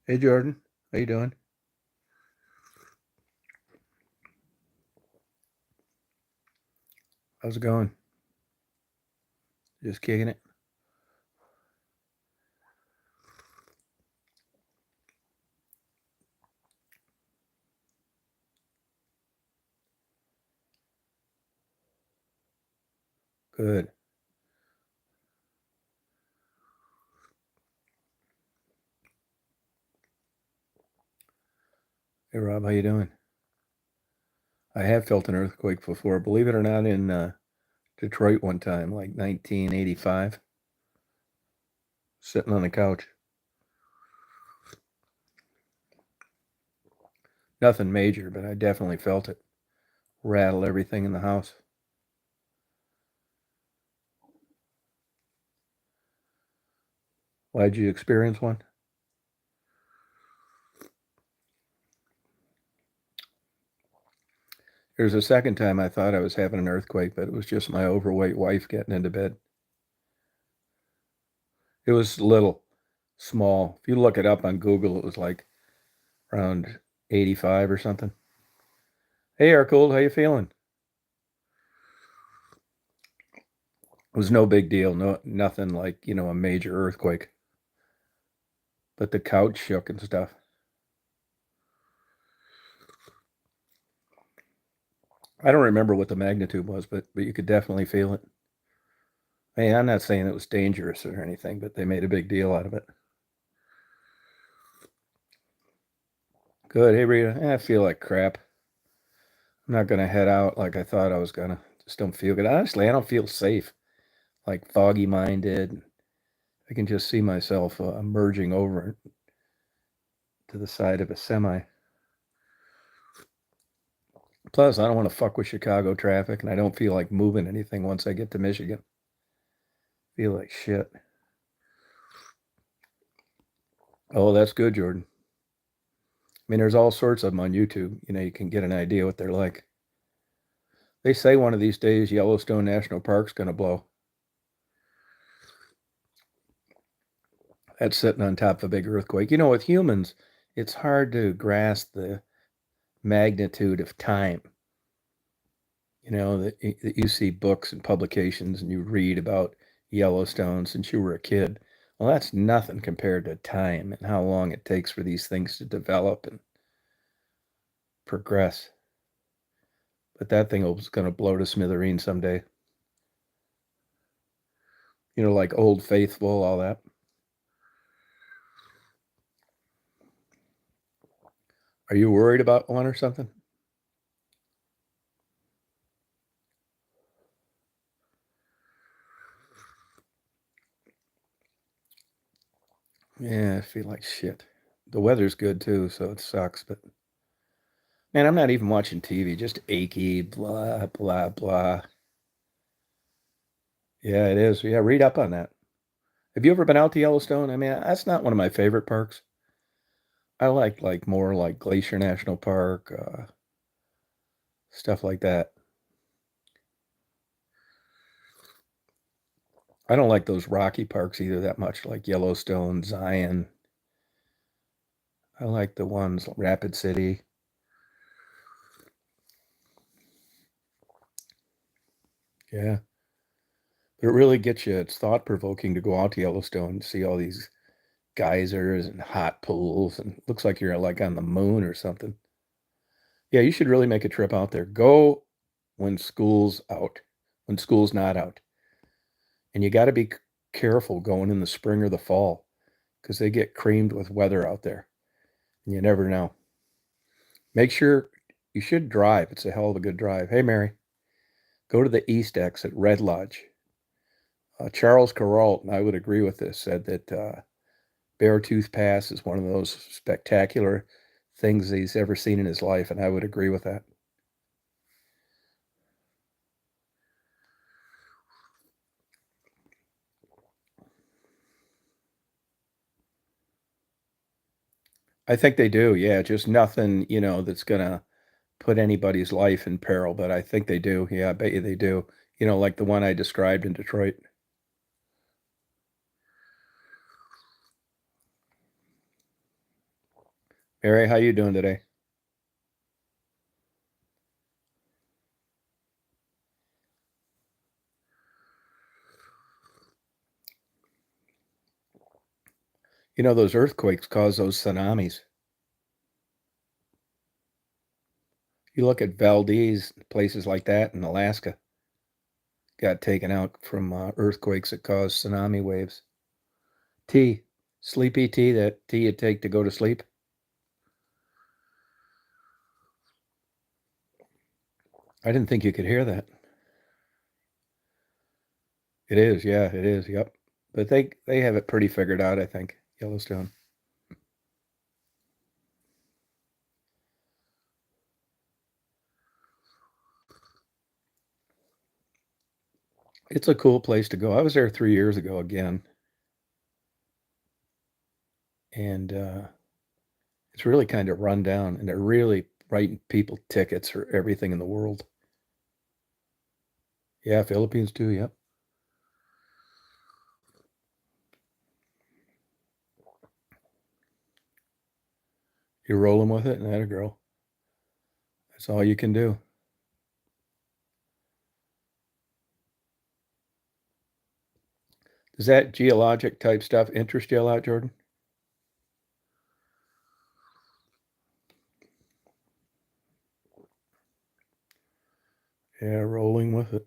Hey Jordan, how you doing? How's it going? Just kicking it? Good. Hey Rob, how you doing? I have felt an earthquake before, believe it or not, in Detroit one time, like 1985, sitting on the couch. Nothing major, but I definitely felt it rattle everything in the house. Why'd you experience one? There's a second time I thought I was having an earthquake, but it was just my overweight wife getting into bed. It was little, small. If you look it up on Google, it was like around 85 or something. Hey, Arcold, how you feeling? It was no big deal. No, nothing like, a major earthquake. But the couch shook and stuff. I don't remember what the magnitude was, but you could definitely feel it. Hey, I'm not saying it was dangerous or anything, but they made a big deal out of it. Good. Hey, Rita. I feel like crap. I'm not gonna head out like I thought I was gonna. Just don't feel good. Honestly, I don't feel safe. Like foggy minded. I can just see myself merging over to the side of a semi. Plus, I don't want to fuck with Chicago traffic, and I don't feel like moving anything once I get to Michigan. Feel like shit. Oh, that's good, Jordan. I mean, there's all sorts of them on YouTube. You can get an idea what they're like. They say one of these days Yellowstone National Park's going to blow. That's sitting on top of a big earthquake. With humans, it's hard to grasp the magnitude of time. That you see books and publications and you read about Yellowstone since you were a kid. Well, that's nothing compared to time and how long it takes for these things to develop and progress. But that thing was going to blow to smithereens someday. Like Old Faithful, all that. Are you worried about one or something? Yeah, I feel like shit. The weather's good too, so it sucks. But man, I'm not even watching TV. Just achy, blah blah blah. Yeah, it is. Yeah, read up on that. Have you ever been out to Yellowstone? I mean, that's not one of my favorite parks. I like more like Glacier National Park, stuff like that. I don't like those rocky parks either that much, like Yellowstone, Zion. I like the ones Rapid City. Yeah. But it really gets you. It's thought provoking to go out to Yellowstone and see all these geysers and hot pools, and it looks like you're like on the moon or something. Yeah, you should really make a trip out there. Go when school's out, when school's not out. And you got to be careful going in the spring or the fall because they get creamed with weather out there. And you never know. Make sure you should drive. It's a hell of a good drive. Hey, Mary, go to the east exit, Red Lodge. Charles Kuralt, and I would agree with this, said that Beartooth Pass is one of those spectacular things he's ever seen in his life, and I would agree with that. I think they do, yeah. Just nothing, that's gonna put anybody's life in peril, but I think they do. Yeah, I bet you they do. Like the one I described in Detroit. Harry, how you doing today? You know, those earthquakes cause those tsunamis. You look at Valdez, places like that in Alaska, got taken out from earthquakes that cause tsunami waves. Tea, sleepy tea, that tea you take to go to sleep. I didn't think you could hear that. It is, yeah, it is, yep. But they have it pretty figured out, I think, Yellowstone. It's a cool place to go. I was there 3 years ago again, and it's really kind of run down, and they're really writing people tickets for everything in the world. Yeah, Philippines too, yep. You're rolling with it, and that a girl. That's all you can do. Does that geologic type stuff interest you a lot, Jordan? Yeah, rolling with it.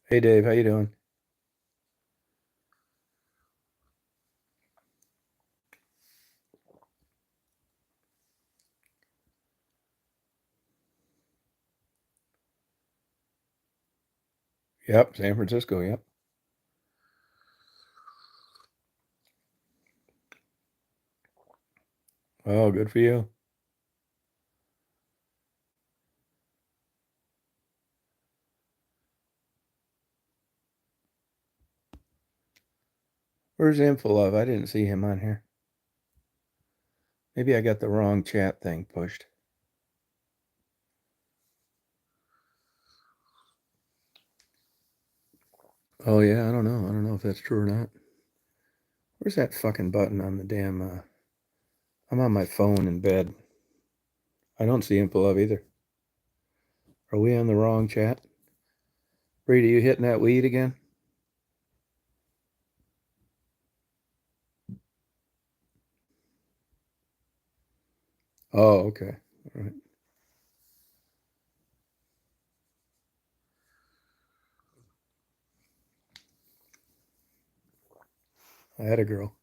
Hey, Dave, how you doing? Yep, San Francisco, yep. Oh, good for you. Where's Info I didn't see him on here. Maybe I got the wrong chat thing pushed. Oh yeah, I don't know. I don't know if that's true or not. Where's that fucking button on the damn I'm on my phone in bed. I don't see Info either. Are we on the wrong chat? Reed, are you hitting that weed again? Oh, okay. All right. I had a girl.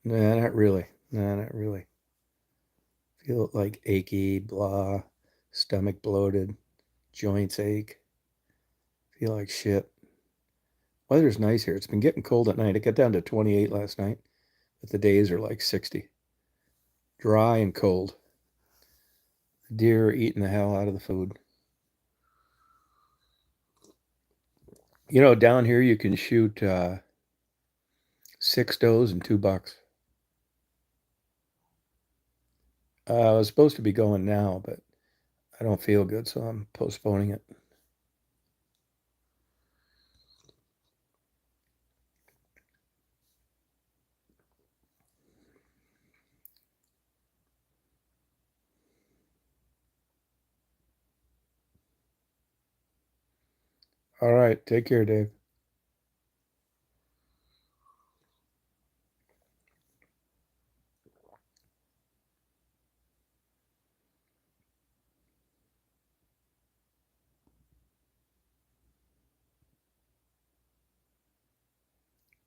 Nah, not really. Nah, not really. Feel like achy, blah, stomach bloated, joints ache. Feel like shit. Weather's nice here. It's been getting cold at night. It got down to 28 last night, but the days are like 60. Dry and cold. The deer are eating the hell out of the food. You know, down here you can shoot 6 does and 2 bucks. I was supposed to be going now, but I don't feel good, so I'm postponing it. All right, take care, Dave.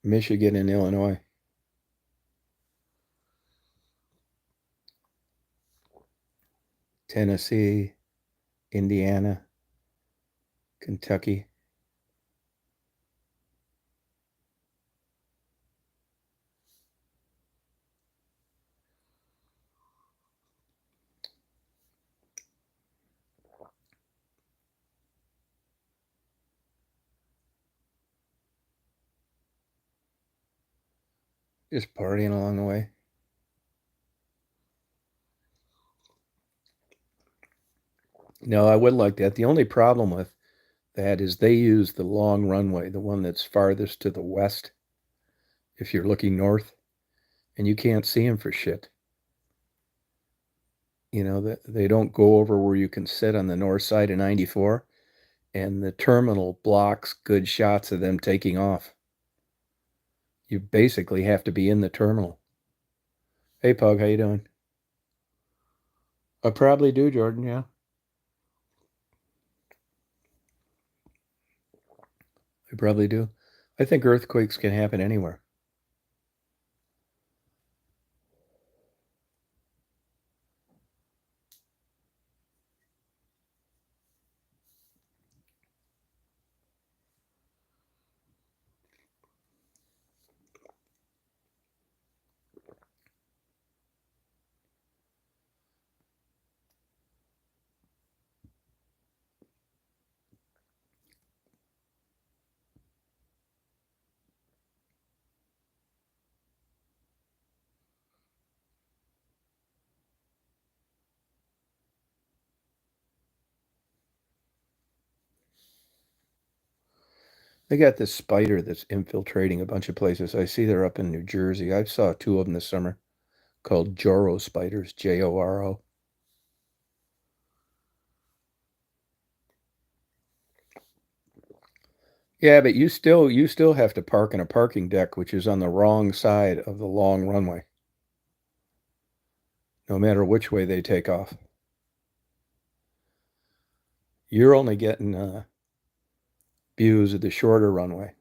Michigan and Illinois. Tennessee, Indiana, Kentucky. Just partying along the way. No, I would like that. The only problem with that is they use the long runway, the one that's farthest to the west, if you're looking north, and you can't see them for shit. You know, that they don't go over where you can sit on the north side of 94, and the terminal blocks good shots of them taking off. You basically have to be in the terminal. Hey, Pug, how you doing? I probably do, Jordan, yeah. I probably do. I think earthquakes can happen anywhere. They got this spider that's infiltrating a bunch of places. I see they're up in New Jersey. I saw two of them this summer called Joro spiders, Joro. Yeah, but you still have to park in a parking deck, which is on the wrong side of the long runway, no matter which way they take off. You're only getting views of the shorter runway.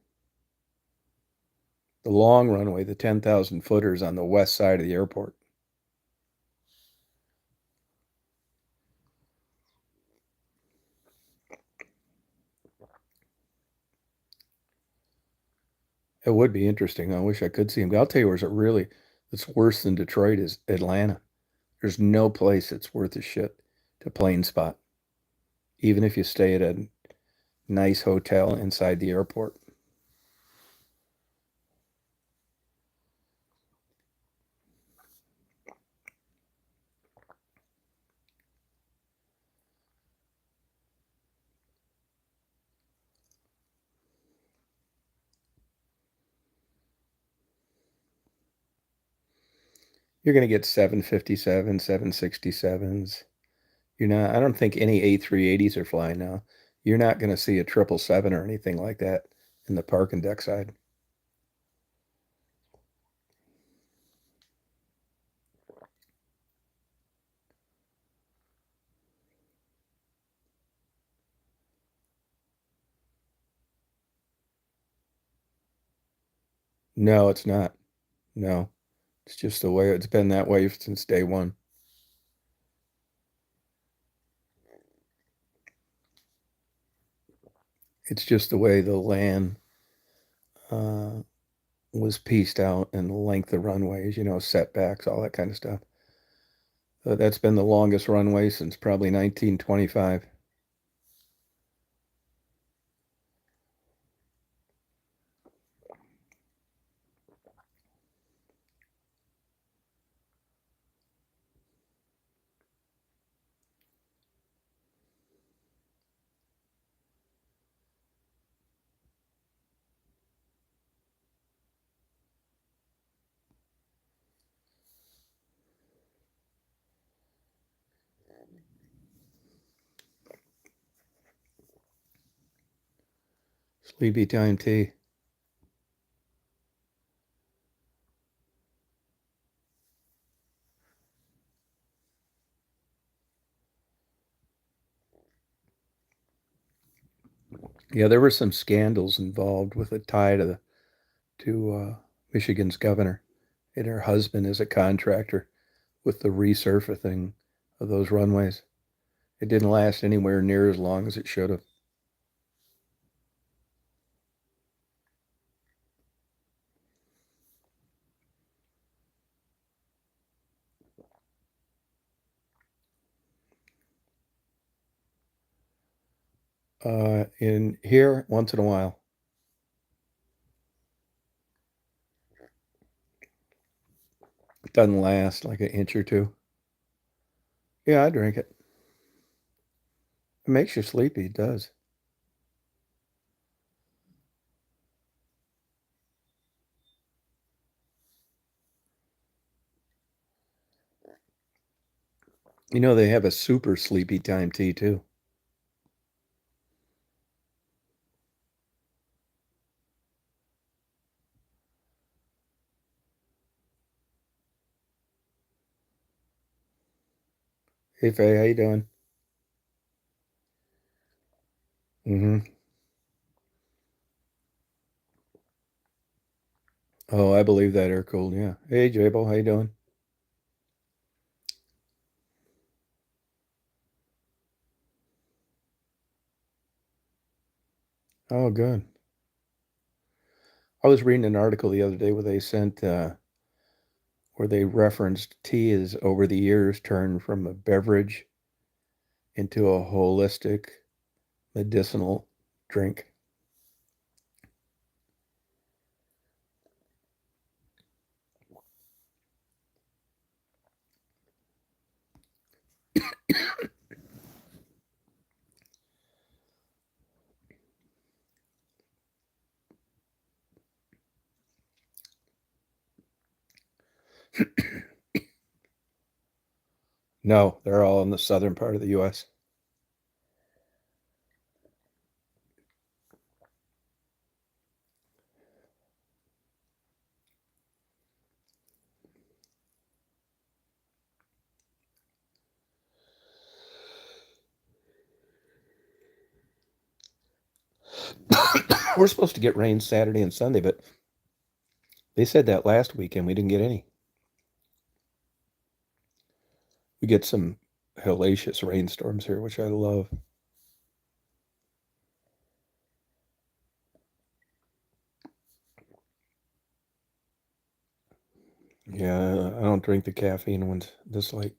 The long runway, the 10,000 footers on the west side of the airport. It would be interesting. I wish I could see them. I'll tell you where's it really that's worse than Detroit is Atlanta. There's no place that's worth a shit to plane spot, even if you stay at a nice hotel inside the airport. You're going to get 757, 767s. You're not, I don't think any A380s are flying now. You're not going to see a 777 or anything like that in the parking deck side. No, it's not. No, it's just the way it's been that way since day one. It's just the way the land uh, was pieced out and the length of runways, setbacks, all that kind of stuff. That's been the longest runway since probably 1925. Sleepy time tea. Yeah, there were some scandals involved with the tie to the to Michigan's governor, and her husband is a contractor with the resurfacing of those runways. It didn't last anywhere near as long as it should have. In here, once in a while. It doesn't last like an inch or two. Yeah, I drink it. It makes you sleepy. It does. You know, they have a super sleepy time tea too. Hey, Faye, how you doing? Mm-hmm. Oh, I believe that air cooled. Yeah. Hey, Jabo, how you doing? Oh, good. I was reading an article the other day where they referenced tea is over the years turned from a beverage into a holistic medicinal drink. No, they're all in the southern part of the U.S. We're supposed to get rain Saturday and Sunday, but they said that last weekend we didn't get any. We get some hellacious rainstorms here, which I love. Yeah, I don't drink the caffeine ones this late.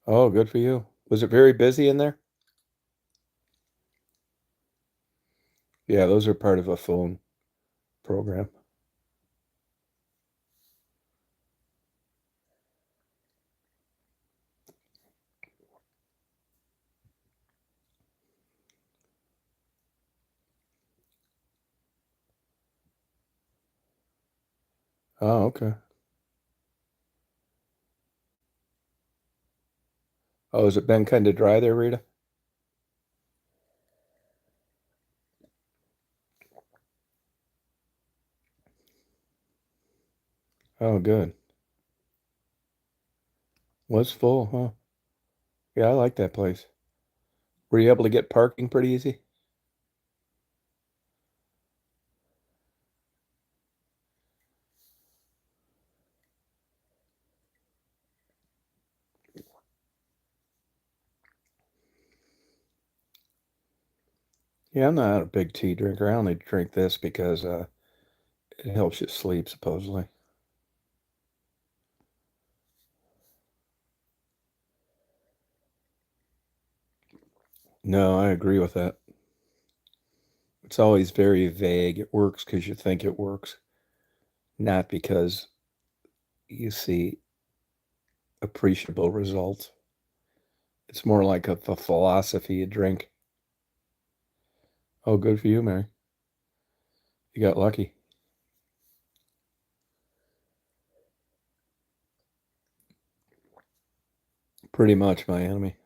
Oh, good for you. Was it very busy in there? Yeah, those are part of a phone program. Oh, okay. Oh, has it been kind of dry there, Rita? Oh, good. Was full, huh? Yeah, I like that place. Were you able to get parking pretty easy? Yeah, I'm not a big tea drinker. I only drink this because it helps you sleep, supposedly. No, I agree with that. It's always very vague. It works because you think it works, not because you see appreciable results. It's more like the philosophy you drink. Oh, good for you, Mary. You got lucky. Pretty much my enemy.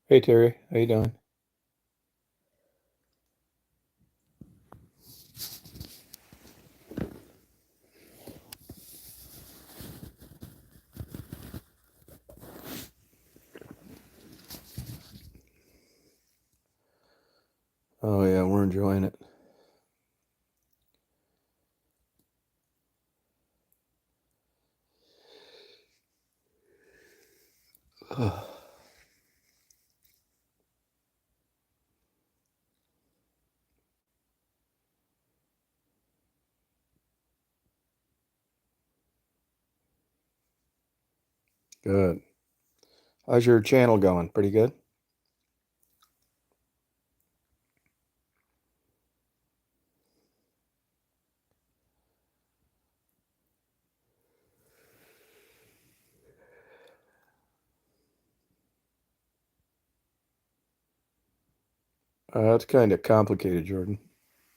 Hey, Terry. How you doing? we're enjoying it. Good. How's your channel going? Pretty good? It's kind of complicated, Jordan.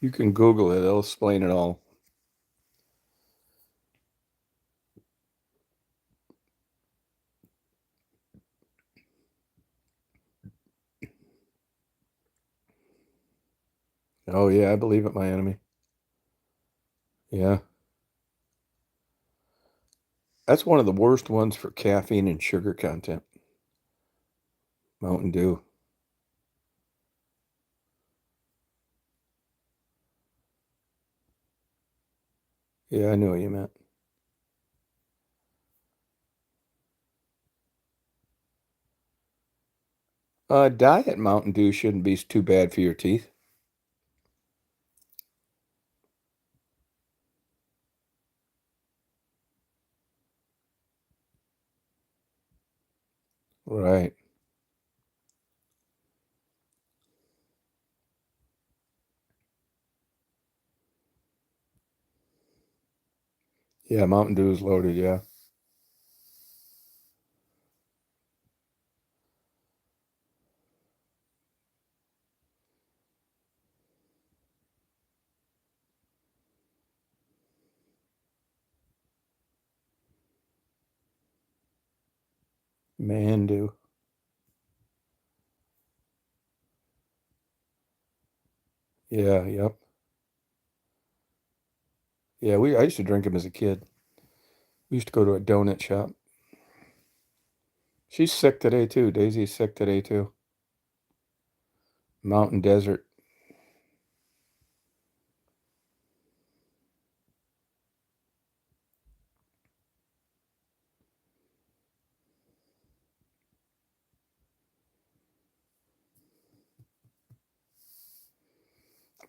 You can Google it. It'll explain it all. Oh, yeah, I believe it, my enemy. Yeah. That's one of the worst ones for caffeine and sugar content. Mountain Dew. Yeah, I knew what you meant. Diet Mountain Dew shouldn't be too bad for your teeth. Right. Yeah, Mountain Dew is loaded, yeah. Man Dew. Yeah, yep. Yeah, I used to drink them as a kid. We used to go to a donut shop. She's sick today too. Daisy's sick today too. Mountain Desert.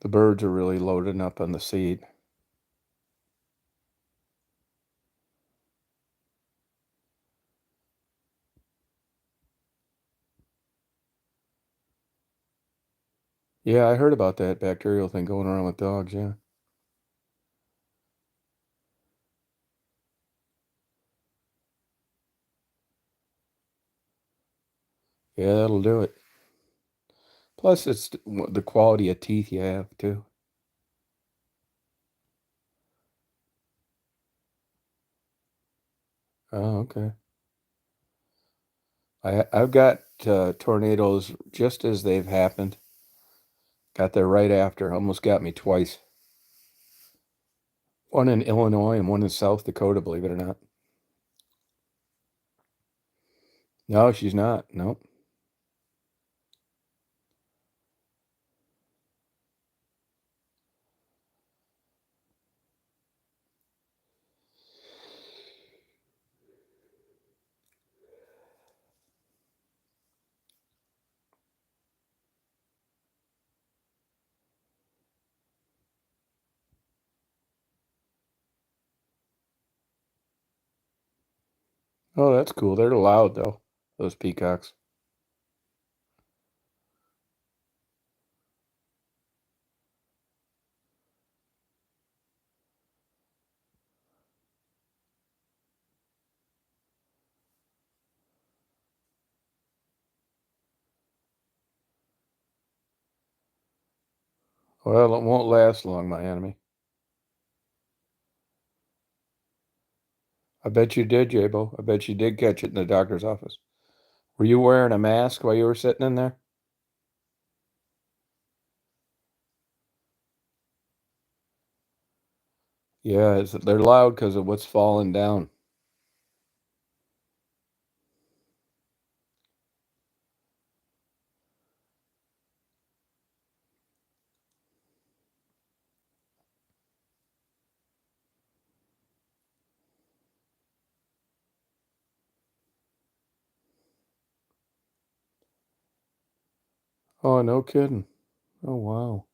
The birds are really loading up on the seed. Yeah, I heard about that bacterial thing going around with dogs, yeah. Yeah, that'll do it. Plus, it's the quality of teeth you have too. Oh, okay. I've got tornadoes just as they've happened. Got there right after. Almost got me twice. One in Illinois and one in South Dakota, believe it or not. No, she's not. Nope. Oh, that's cool. They're loud though, those peacocks. Well, it won't last long, my enemy. I bet you did, Jabo. I bet you did catch it in the doctor's office. Were you wearing a mask while you were sitting in there? Yeah, they're loud because of what's falling down. Oh, no kidding. Oh, wow.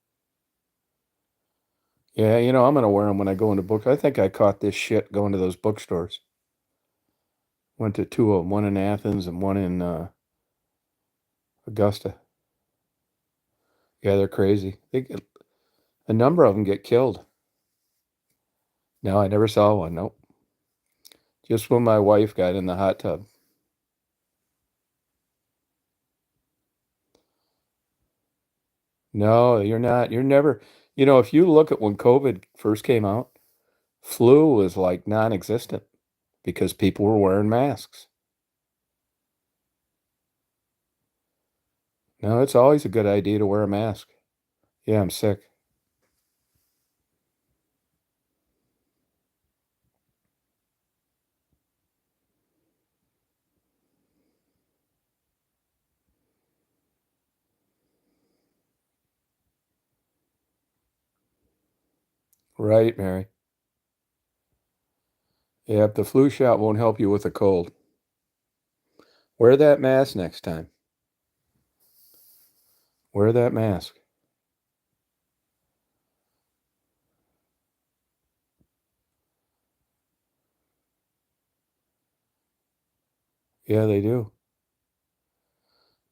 Yeah, I'm gonna wear them when I go into book I think I caught this shit going to those bookstores. Went to 2 of 'em, one in Athens and one in, Augusta. Yeah, they're crazy. They get a number of them get killed. No, I never saw one, nope. Just when my wife got in the hot tub. No, you're not. You're never if you look at when COVID first came out, flu was, like, non-existent because people were wearing masks. No, it's always a good idea to wear a mask. Yeah, I'm sick. Right, Mary. Yep, the flu shot won't help you with a cold. Wear that mask next time. Wear that mask. Yeah, they do.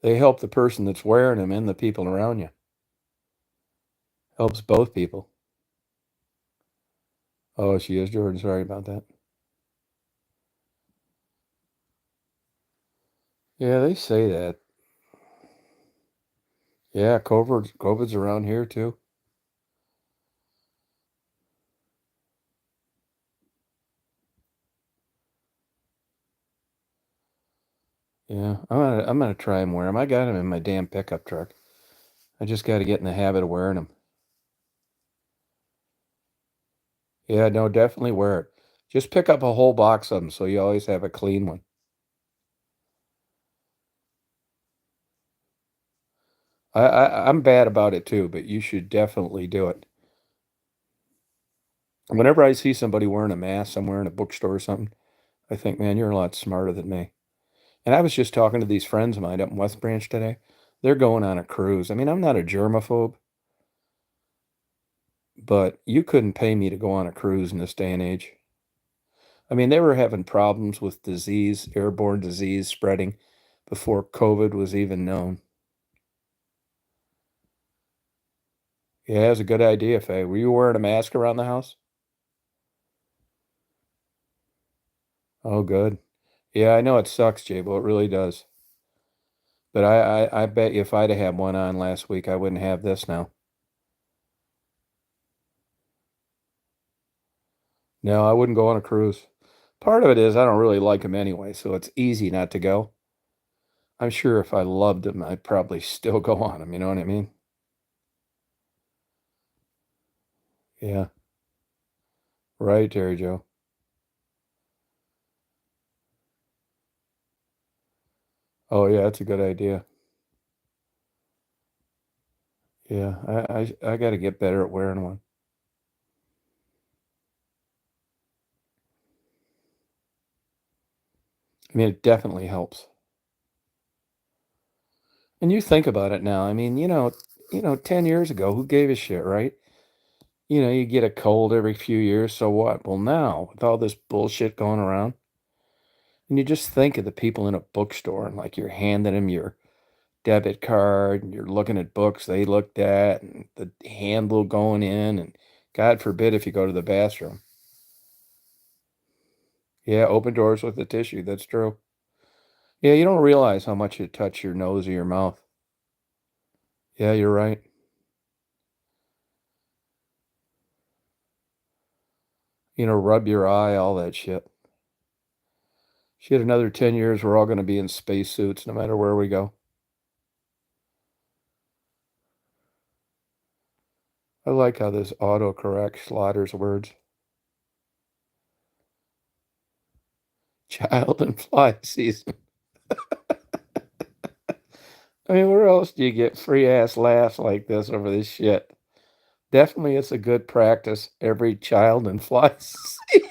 They help the person that's wearing them and the people around you. Helps both people. Oh, she is, Jordan. Sorry about that. Yeah, they say that. Yeah, COVID's around here too. Yeah, I'm gonna try and wear them. I got them in my damn pickup truck. I just got to get in the habit of wearing them. Yeah, no, definitely wear it. Just pick up a whole box of them so you always have a clean one. I'm bad about it too, but you should definitely do it. Whenever I see somebody wearing a mask somewhere in a bookstore or something, I think, man, you're a lot smarter than me. And I was just talking to these friends of mine up in West Branch today. They're going on a cruise. I mean, I'm not a germaphobe, but you couldn't pay me to go on a cruise in this day and age. I mean, they were having problems with disease, airborne disease spreading before COVID was even known. Yeah, it was a good idea, Faye. Were you wearing a mask around the house? Oh, good. Yeah, I know it sucks, Jabo. It really does. But I bet you if I'd have had one on last week, I wouldn't have this now. No, I wouldn't go on a cruise. Part of it is I don't really like them anyway, so it's easy not to go. I'm sure if I loved them, I'd probably still go on them. You know what I mean? Yeah. Right, Terry Joe. Oh, yeah, that's a good idea. Yeah, I got to get better at wearing one. I mean, it definitely helps. And you think about it now. I mean, 10 years ago, who gave a shit, right? You get a cold every few years, so what? Well, now, with all this bullshit going around, and you just think of the people in a bookstore and like you're handing them your debit card and you're looking at books they looked at and the handle going in, and God forbid if you go to the bathroom. Yeah, open doors with a tissue. That's true. Yeah, you don't realize how much you touch your nose or your mouth. Yeah, you're right. Rub your eye, all that shit. Shit, another 10 years, we're all going to be in spacesuits no matter where we go. I like how this autocorrect slaughters words. Child and fly season. I mean, where else do you get free ass laughs like this over this shit? Definitely, it's a good practice every child and fly season.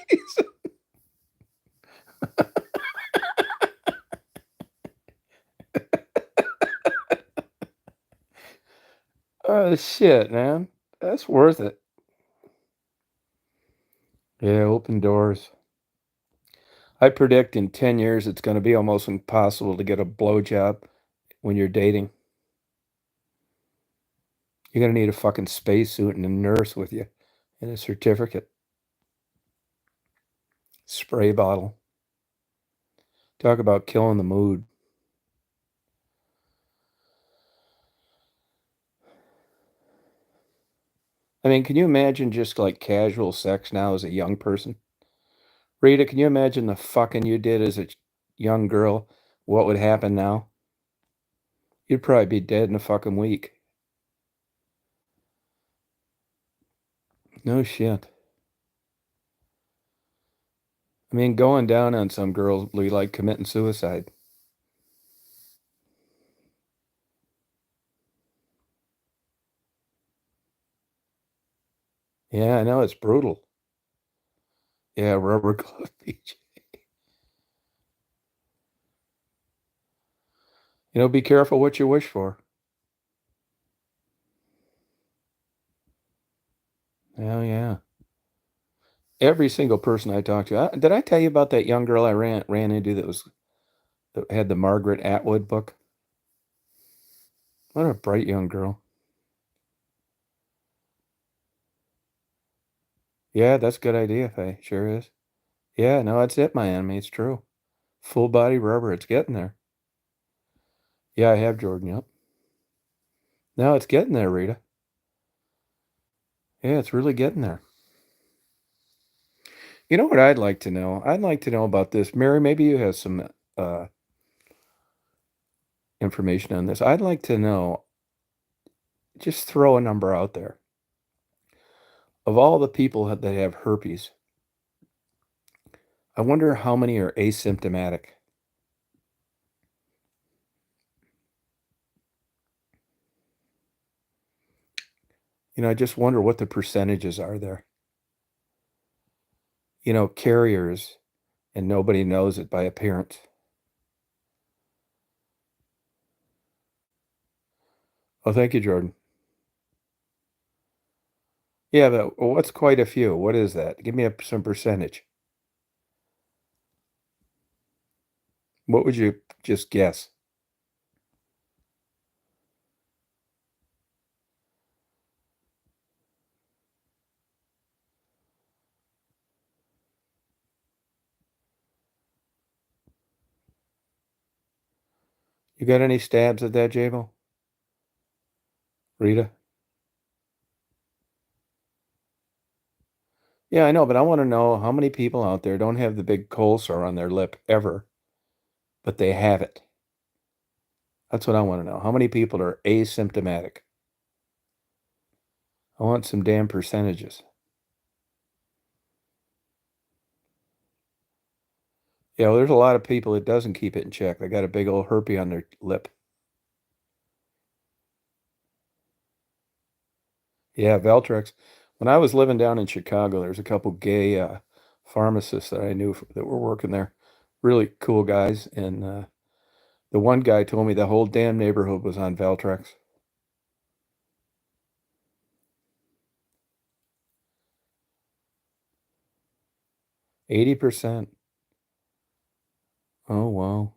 Oh, shit, man. That's worth it. Yeah, open doors. I predict in 10 years it's gonna be almost impossible to get a blowjob when you're dating. You're gonna need a fucking spacesuit and a nurse with you and a certificate. Spray bottle. Talk about killing the mood. I mean, can you imagine just, like, casual sex now as a young person? Rita, can you imagine the fucking you did as a young girl? What would happen now? You'd probably be dead in a fucking week. No shit. I mean, going down on some girls will be like committing suicide. Yeah, I know, it's brutal. Yeah, rubber glove beach. You know, be careful what you wish for. Oh, yeah. Every single person I talked to did I tell you about that young girl I ran into that had the Margaret Atwood book? What a bright young girl. Yeah, that's a good idea, Faye, sure is. Yeah, no, it's it, my enemy, it's true. Full body rubber, it's getting there. Yeah, I have Jordan, yep. No, it's getting there, Rita. Yeah, it's really getting there. You know what I'd like to know? I'd like to know about this. Mary, maybe you have some information on this. I'd like to know, just throw a number out there. Of all the people that have herpes, I wonder how many are asymptomatic. You know, I just wonder what the percentages are there. You know, carriers and nobody knows it by appearance. Oh, thank you, Jordan. Yeah, but what's quite a few? What is that? Give me some percentage. What would you just guess? You got any stabs at that, Jabo? Rita? Yeah, I know, but I want to know how many people out there don't have the big cold sore on their lip ever, but they have it. That's what I want to know. How many people are asymptomatic? I want some damn percentages. Yeah, well, there's a lot of people that doesn't keep it in check. They got a big old herpes on their lip. Yeah, Valtrex. When I was living down in Chicago, there was a couple gay pharmacists that I knew that were working there. Really cool guys. And the one guy told me the whole damn neighborhood was on Valtrex. 80%. Oh, wow.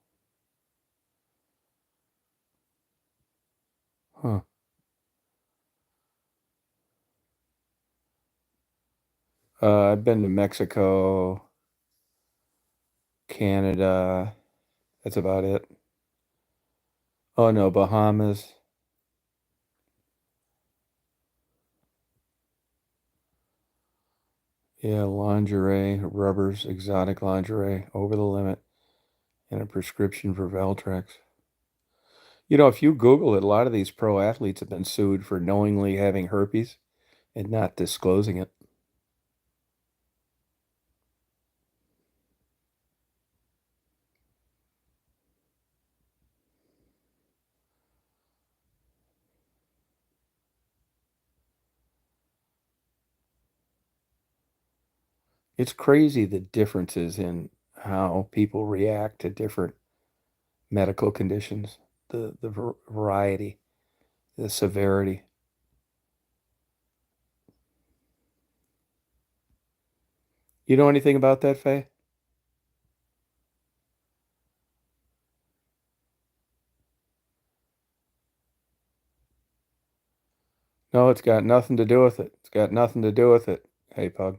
Huh. I've been to Mexico, Canada. That's about it. Oh, no, Bahamas. Yeah, lingerie, rubbers, exotic lingerie, over the limit, and a prescription for Valtrex. You know, if you Google it, a lot of these pro athletes have been sued for knowingly having herpes and not disclosing it. It's crazy the differences in how people react to different medical conditions, the variety, the severity. You know anything about that, Faye? No, it's got nothing to do with it. It's got nothing to do with it. Hey, Pug.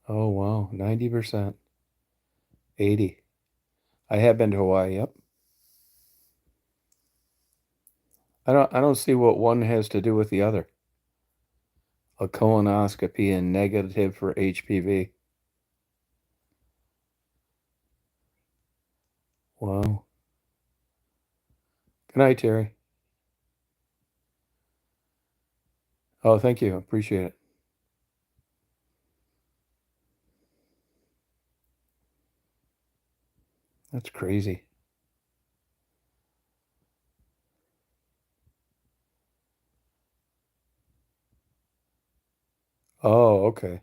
Oh, wow. 90%. 80. I have been to Hawaii, yep. I don't see what one has to do with the other. A colonoscopy and negative for HPV. Wow. Good night, Terry. Oh, thank you. Appreciate it. That's crazy. Oh, okay.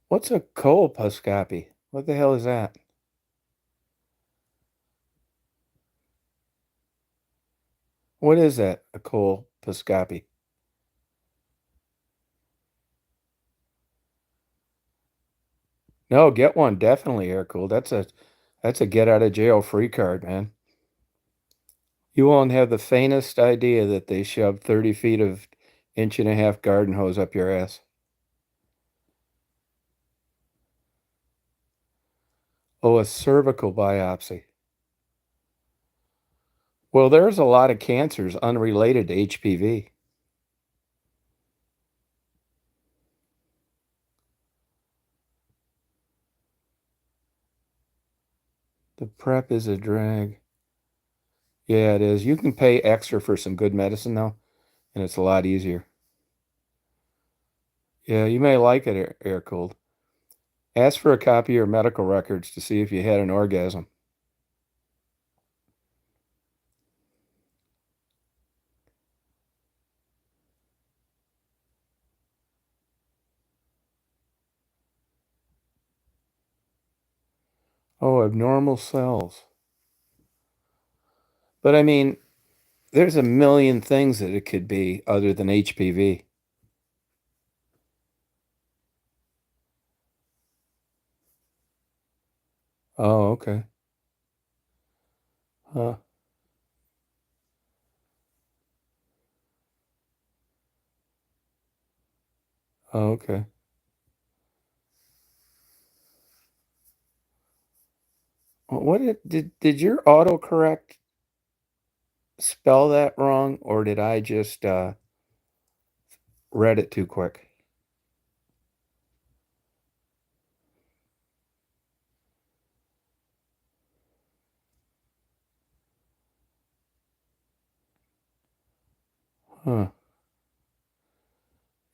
What's a colposcopy? What the hell is that? What is that? A colposcopy? No, get one. Definitely air cooled. That's a get out of jail free card, man. You won't have the faintest idea that they shoved 30 feet of inch-and-a-half garden hose up your ass. Oh, a cervical biopsy. Well, there's a lot of cancers unrelated to HPV. The prep is a drag. Yeah, it is. You can pay extra for some good medicine, though, and it's a lot easier. Yeah, you may like it air cooled. Ask for a copy of your medical records to see if you had an orgasm. Oh, abnormal cells. But I mean, there's a million things that it could be other than HPV. Oh, okay. Huh. Oh, okay. What did your autocorrect spell that wrong, or did I just read it too quick? Huh.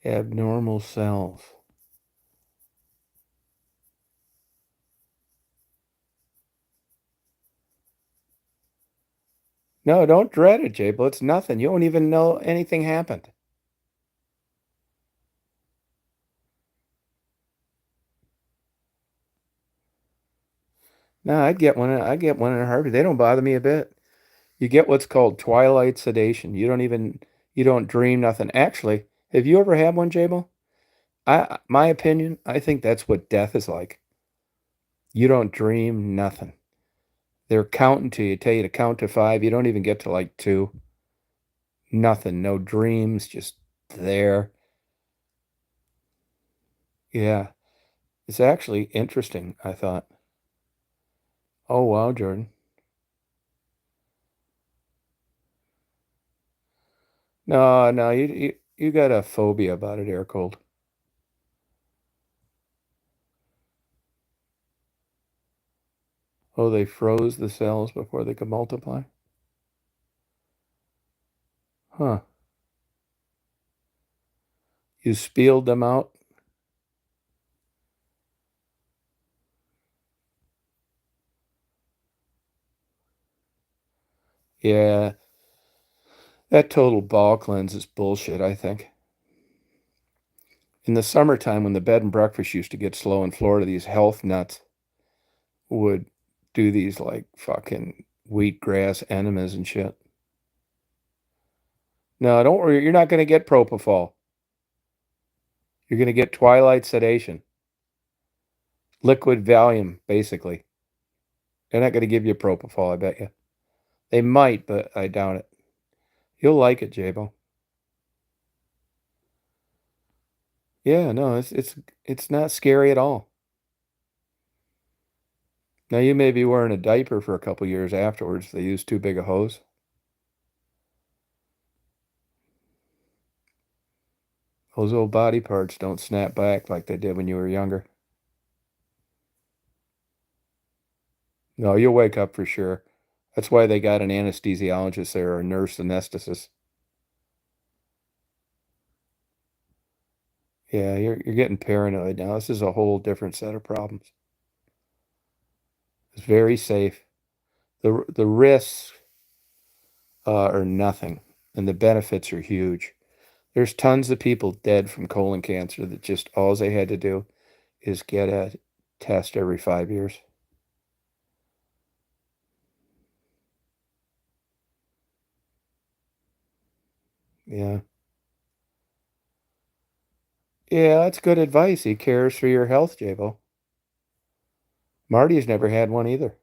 Abnormal cells. No, don't dread it, Jable. It's nothing. You don't even know anything happened. No, I'd get one. I get one in a heartbeat. They don't bother me a bit. You get what's called twilight sedation. You don't dream nothing. Actually, have you ever had one, Jable? My opinion, I think that's what death is like. You don't dream nothing. They're counting to you, tell you to count to five. You don't even get to like two. Nothing, no dreams, just there. Yeah, it's actually interesting, I thought. Oh, wow, Jordan. No, no, you got a phobia about it, air cold. Oh, they froze the cells before they could multiply? Huh. You speeled them out? Yeah, that total ball cleanse is bullshit, I think. In the summertime, when the bed and breakfast used to get slow in Florida, these health nuts would do these like fucking wheatgrass enemas and shit. No, don't worry. You're not going to get propofol. You're going to get twilight sedation, liquid Valium, basically. They're not going to give you propofol, I bet you. They might, but I doubt it. You'll like it, Jabo. Yeah, no, it's not scary at all. Now you may be wearing a diaper for a couple years afterwards. They use too big a hose. Those old body parts don't snap back like they did when you were younger. No, you'll wake up for sure. That's why they got an anesthesiologist there or a nurse anesthetist. Yeah, you're getting paranoid now. This is a whole different set of problems. It's very safe. The risks are nothing, and the benefits are huge. There's tons of people dead from colon cancer that just all they had to do is get a test every 5 years. Yeah. Yeah, that's good advice. He cares for your health, Jabo. Marty's never had one either.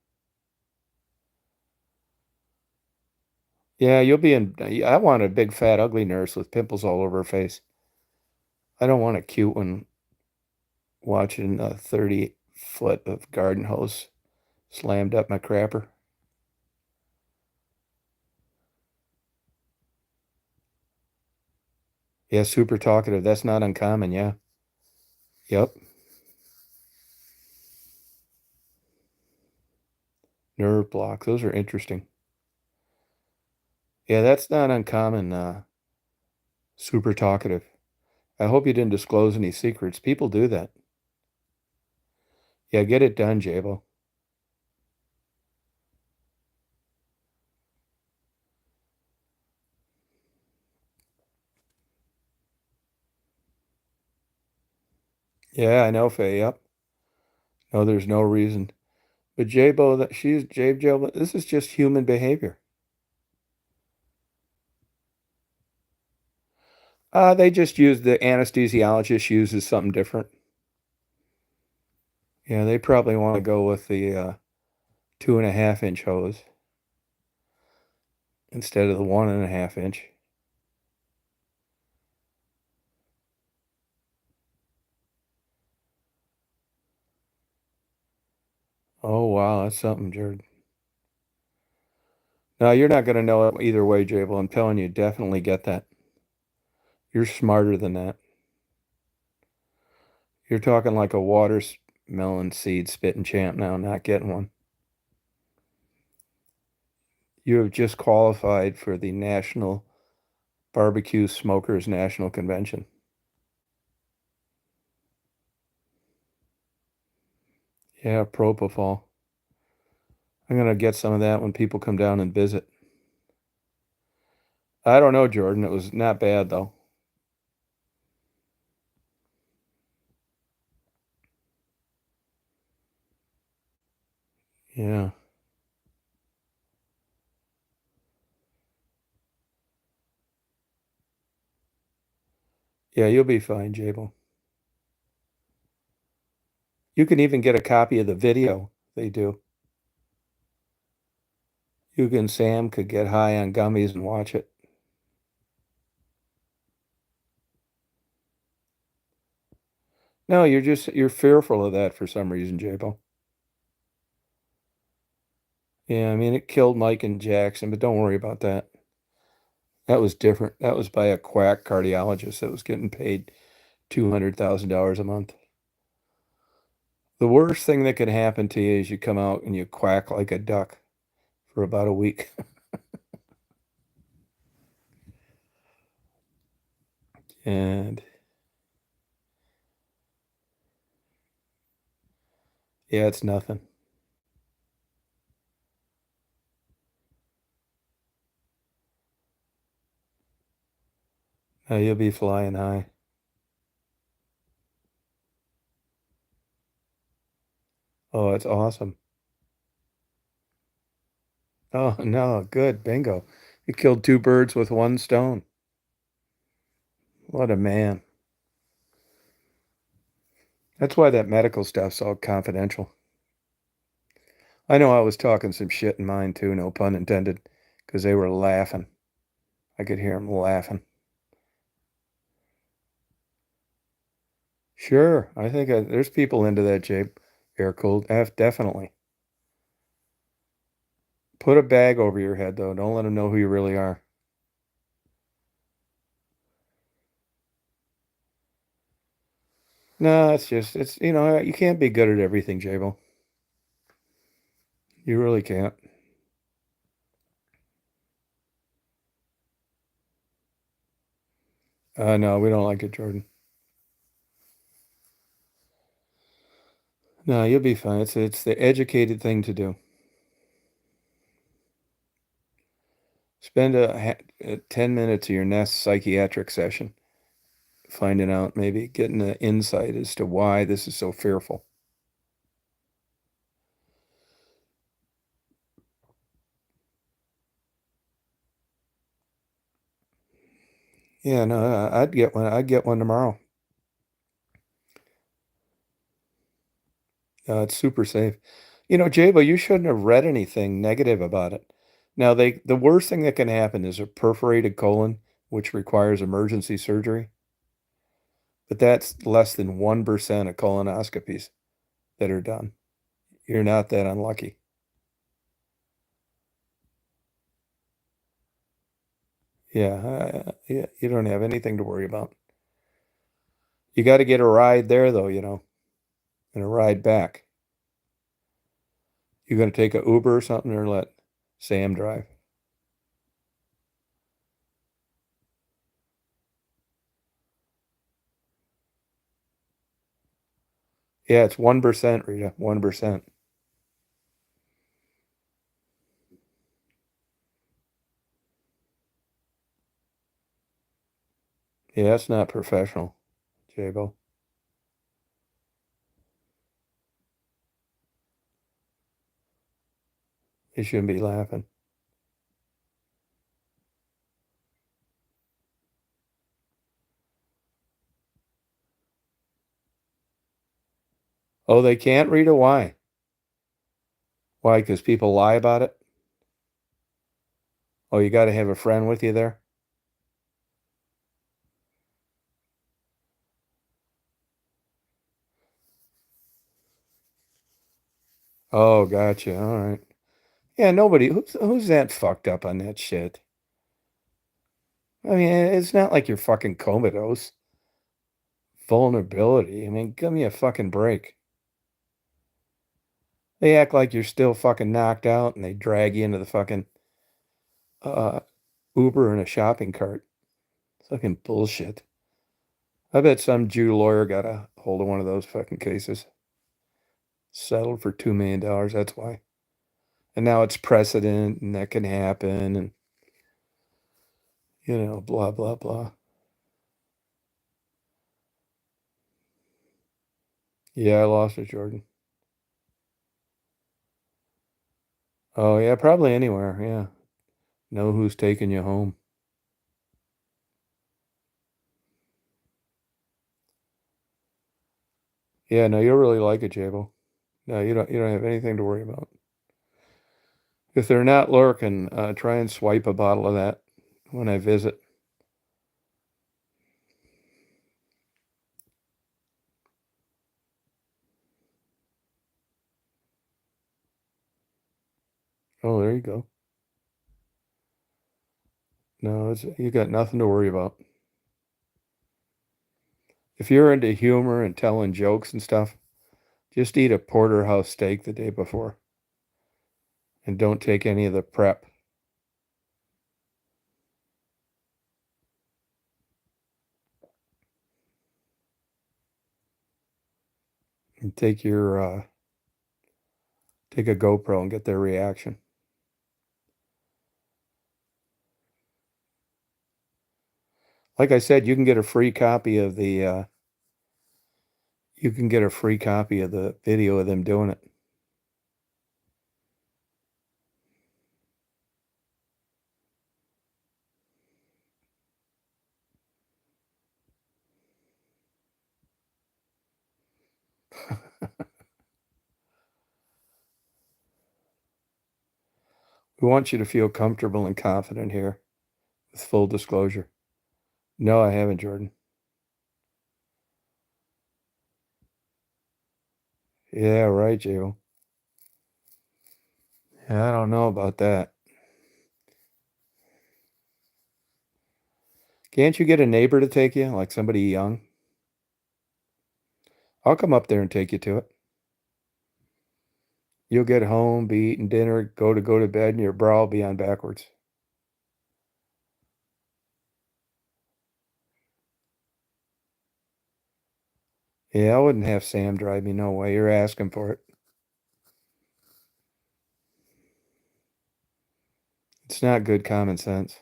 Yeah, you'll be in. I want a big, fat, ugly nurse with pimples all over her face. I don't want a cute one watching a 30-foot of garden hose slammed up my crapper. Yeah, super talkative. That's not uncommon. Yeah. Yep. Nerve block. Those are interesting. Yeah, that's not uncommon. Super talkative. I hope you didn't disclose any secrets. People do that. Yeah, get it done, Jabo. Yeah, I know, Faye. Yep. No, there's no reason. But Jabo, that she's Jabo. This is just human behavior. They just use the anesthesiologist uses something different. Yeah, they probably want to go with the 2.5 inch hose instead of the 1.5 inch. Oh wow, that's something, Jared. No, you're not going to know it either way, Jabo. I'm telling you, definitely get that. You're smarter than that. You're talking like a watermelon seed spitting champ now, not getting one. You have just qualified for the National Barbecue Smokers National Convention. Yeah, propofol. I'm gonna get some of that when people come down and visit. I don't know, Jordan. It was not bad though. Yeah. Yeah, you'll be fine, Jable. You can even get a copy of the video they do. You and Sam could get high on gummies and watch it. No, you're fearful of that for some reason, Jabo. Yeah, I mean it killed Mike and Jackson, but don't worry about that. That was different. That was by a quack cardiologist that was getting paid $200,000 a month. The worst thing that could happen to you is you come out and you quack like a duck for about a week. And yeah, it's nothing. You'll be flying high. Oh, it's awesome. Oh, no, good, bingo. You killed 2 birds with 1 stone. What a man. That's why that medical stuff's all confidential. I know I was talking some shit in mine too, no pun intended, because they were laughing. I could hear them laughing. Sure, I think there's people into that, Jabe. Air cooled, definitely. Put a bag over your head though. Don't let them know who you really are. No, it's you can't be good at everything, Jabo. You really can't. No, we don't like it, Jordan. No, you'll be fine. It's the educated thing to do. Spend 10 minutes of your next psychiatric session finding out, maybe getting an insight as to why this is so fearful. Yeah, no, I'd get one. I'd get one tomorrow. It's super safe. Jabo, you shouldn't have read anything negative about it. Now, the worst thing that can happen is a perforated colon, which requires emergency surgery. But that's less than 1% of colonoscopies that are done. You're not that unlucky. Yeah, yeah, you don't have anything to worry about. You got to get a ride there, though, and a ride back. You going to take a Uber or something, or let Sam drive? Yeah, it's 1%, Rita. 1%. Yeah, that's not professional, Jabo. You shouldn't be laughing. Oh, they can't, Rita? Why? Why? Because people lie about it? Oh, you got to have a friend with you there? Oh, gotcha. All right. Yeah, who's that fucked up on that shit? I mean, it's not like you're fucking comatose. Vulnerability. I mean, give me a fucking break. They act like you're still fucking knocked out and they drag you into the fucking uh Uber in a shopping cart. Fucking bullshit. I bet some Jew lawyer got a hold of one of those fucking cases. Settled for $2 million, that's why. And now it's precedent and that can happen and blah blah blah. Yeah, I lost it, Jordan. Oh yeah, probably anywhere, yeah. Know who's taking you home. Yeah, no, you'll really like it, Jabo. No, you don't have anything to worry about. If they're not lurking, try and swipe a bottle of that when I visit. Oh, there you go. No, you got nothing to worry about. If you're into humor and telling jokes and stuff, just eat a porterhouse steak the day before and don't take any of the prep. And take a GoPro and get their reaction. Like I said, you can get a free copy of the video of them doing it. We want you to feel comfortable and confident here with full disclosure. No, I haven't, Jordan. Yeah, right, Jable. Yeah, I don't know about that. Can't you get a neighbor to take you, like somebody young? I'll come up there and take you to it. You'll get home, be eating dinner, go to bed, and your bra will be on backwards. Yeah, I wouldn't have Sam drive me. No way. You're asking for it. It's not good common sense.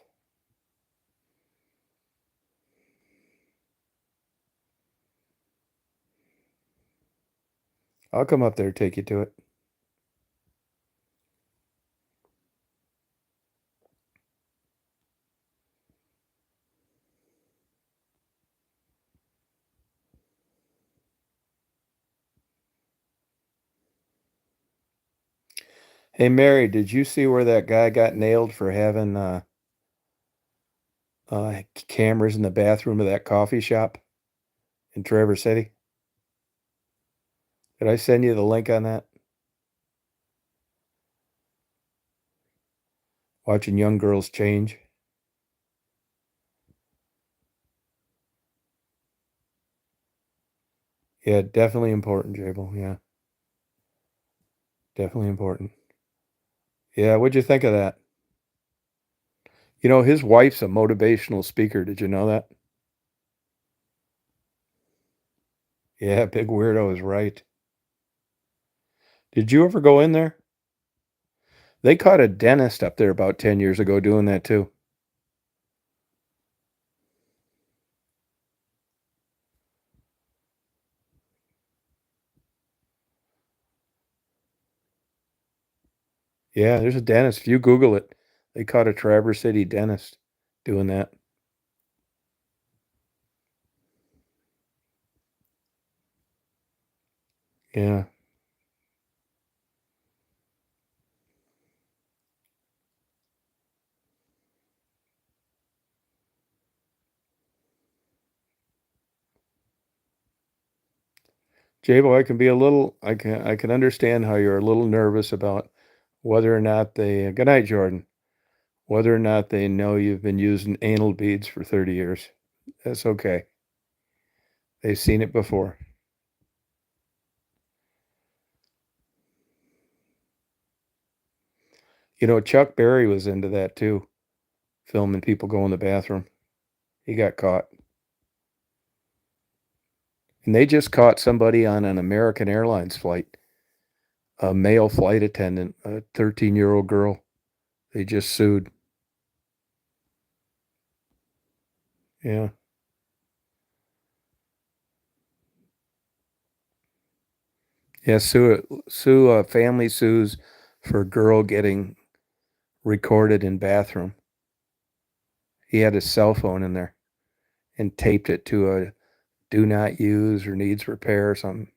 I'll come up there and take you to it. Hey, Mary, did you see where that guy got nailed for having cameras in the bathroom of that coffee shop in Traverse City? Did I send you the link on that? Watching young girls change. Yeah, definitely important, Jable. Yeah, definitely important. Yeah, what'd you think of that? You know, his wife's a motivational speaker. Did you know that? Yeah, big weirdo is right. Did you ever go in there? They caught a dentist up there about 10 years ago doing that too. Yeah, there's a dentist. If you Google it, they caught a Traverse City dentist doing that. Yeah. Jabo, I can be a little I can understand how you're a little nervous about whether or not they good night, Jordan. Whether or not they know you've been using anal beads for 30 years. That's okay. They've seen it before. You know, Chuck Berry was into that too, filming people go in the bathroom. He got caught. And they just caught somebody on an American Airlines flight, a male flight attendant, a 13-year-old girl. They just sued. Yeah. Yeah, sue family sues for girl getting recorded in bathroom. He had his cell phone in there and taped it to a do not use or needs repair or something.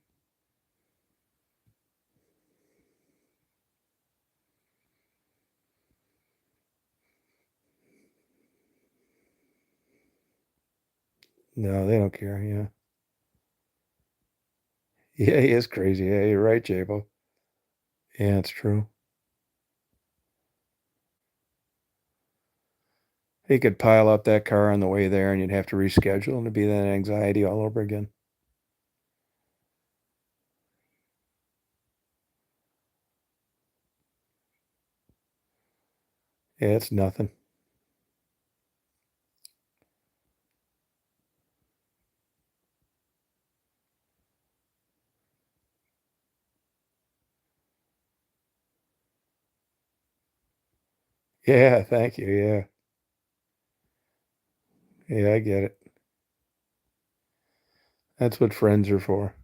No, they don't care. Yeah. Yeah, he is crazy. Yeah, you're right, Jabo. Yeah, it's true. He could pile up that car on the way there and you'd have to reschedule and it'd be that anxiety all over again. Yeah, it's nothing. Yeah, thank you. Yeah. Yeah, I get it. That's what friends are for.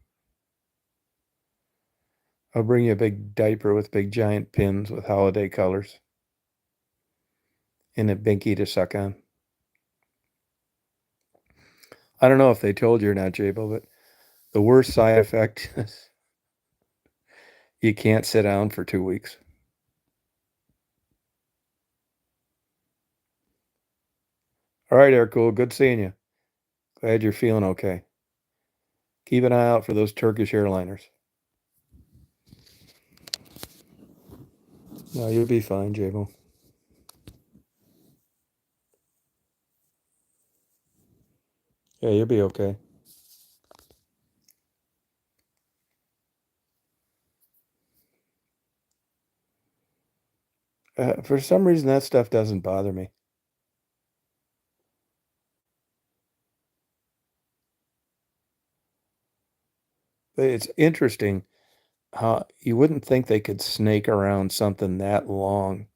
I'll bring you a big diaper with big giant pins with holiday colors and a binky to suck on. I don't know if they told you or not, Jabo, but The worst side effect is you can't sit down for 2 weeks. All right, Aircool, good seeing you. Glad you're feeling okay. Keep an eye out for those Turkish airliners. No, you'll be fine, Jabo. Yeah, you'll be okay. For some reason, that stuff doesn't bother me. But it's interesting how you wouldn't think they could snake around something that long,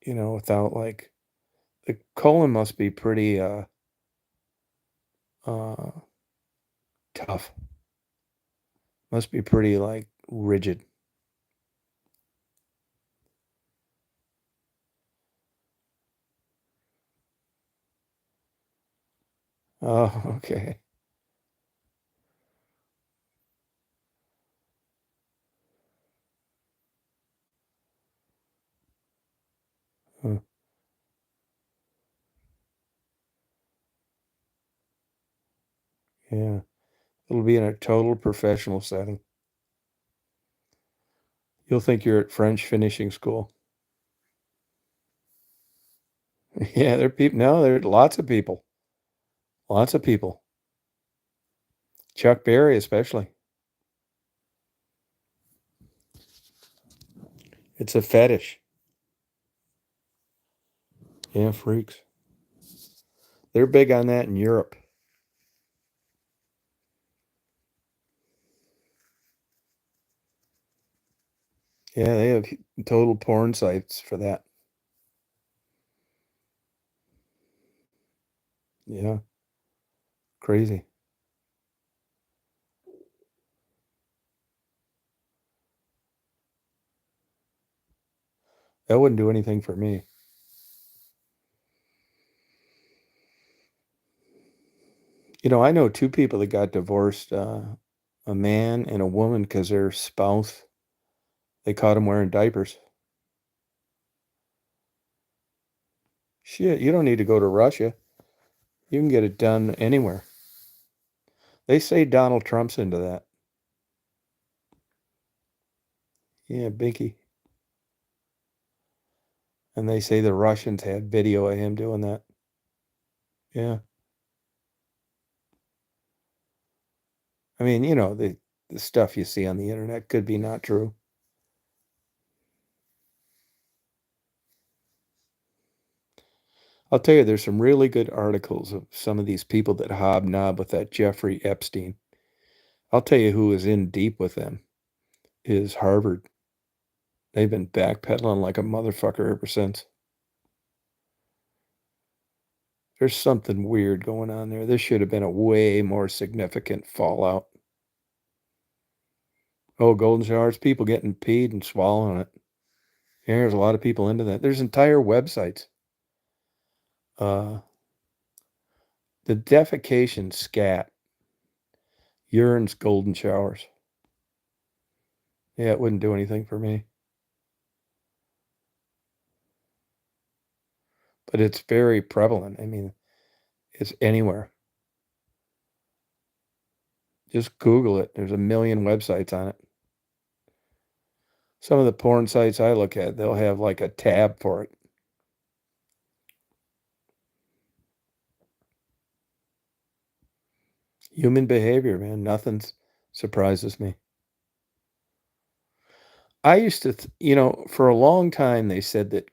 without like the colon must be pretty uh tough. Must be pretty like rigid. Oh, okay. Huh. Yeah. It'll be in a total professional setting. You'll think you're at French finishing school. Yeah, there are people. No, there are lots of people. Lots of people. Chuck Berry, especially. It's a fetish. Yeah, freaks. They're big on that in Europe. Yeah, they have total porn sites for that. Yeah, crazy. That wouldn't do anything for me. I know two people that got divorced, a man and a woman, because their spouse, they caught him wearing diapers. Shit, you don't need to go to Russia. You can get it done anywhere. They say Donald Trump's into that. Yeah, Binky. And they say the Russians had video of him doing that. Yeah. I mean, the stuff you see on the internet could be not true. I'll tell you, there's some really good articles of some of these people that hobnob with that Jeffrey Epstein. I'll tell you who is in deep with them is Harvard. They've been backpedaling like a motherfucker ever since. There's something weird going on there. This should have been a way more significant fallout. Oh, golden showers, people getting peed and swallowing it. Yeah, there's a lot of people into that. There's entire websites. Uh, the defecation scat, urines, golden showers. Yeah, it wouldn't do anything for me. But it's very prevalent. I mean, it's anywhere. Just Google it. There's a million websites on it. Some of the porn sites I look at, they'll have like a tab for it. Human behavior, man. Nothing surprises me. I used to, for a long time, they said that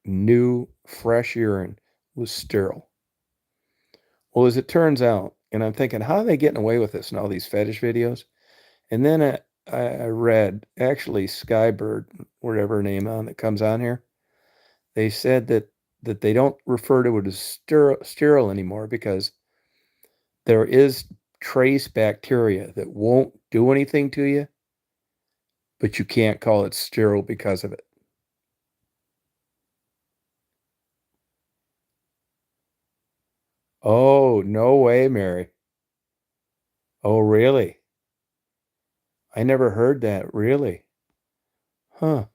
new, fresh urine was sterile. Well, as it turns out, and I'm thinking, how are they getting away with this in all these fetish videos? And then I read, actually, Skybird, whatever her name on that comes on here, they said that they don't refer to it as sterile anymore because there is trace bacteria that won't do anything to you, but you can't call it sterile because of it. Oh, no way, Mary. Oh, really? I never heard that. Really? Huh.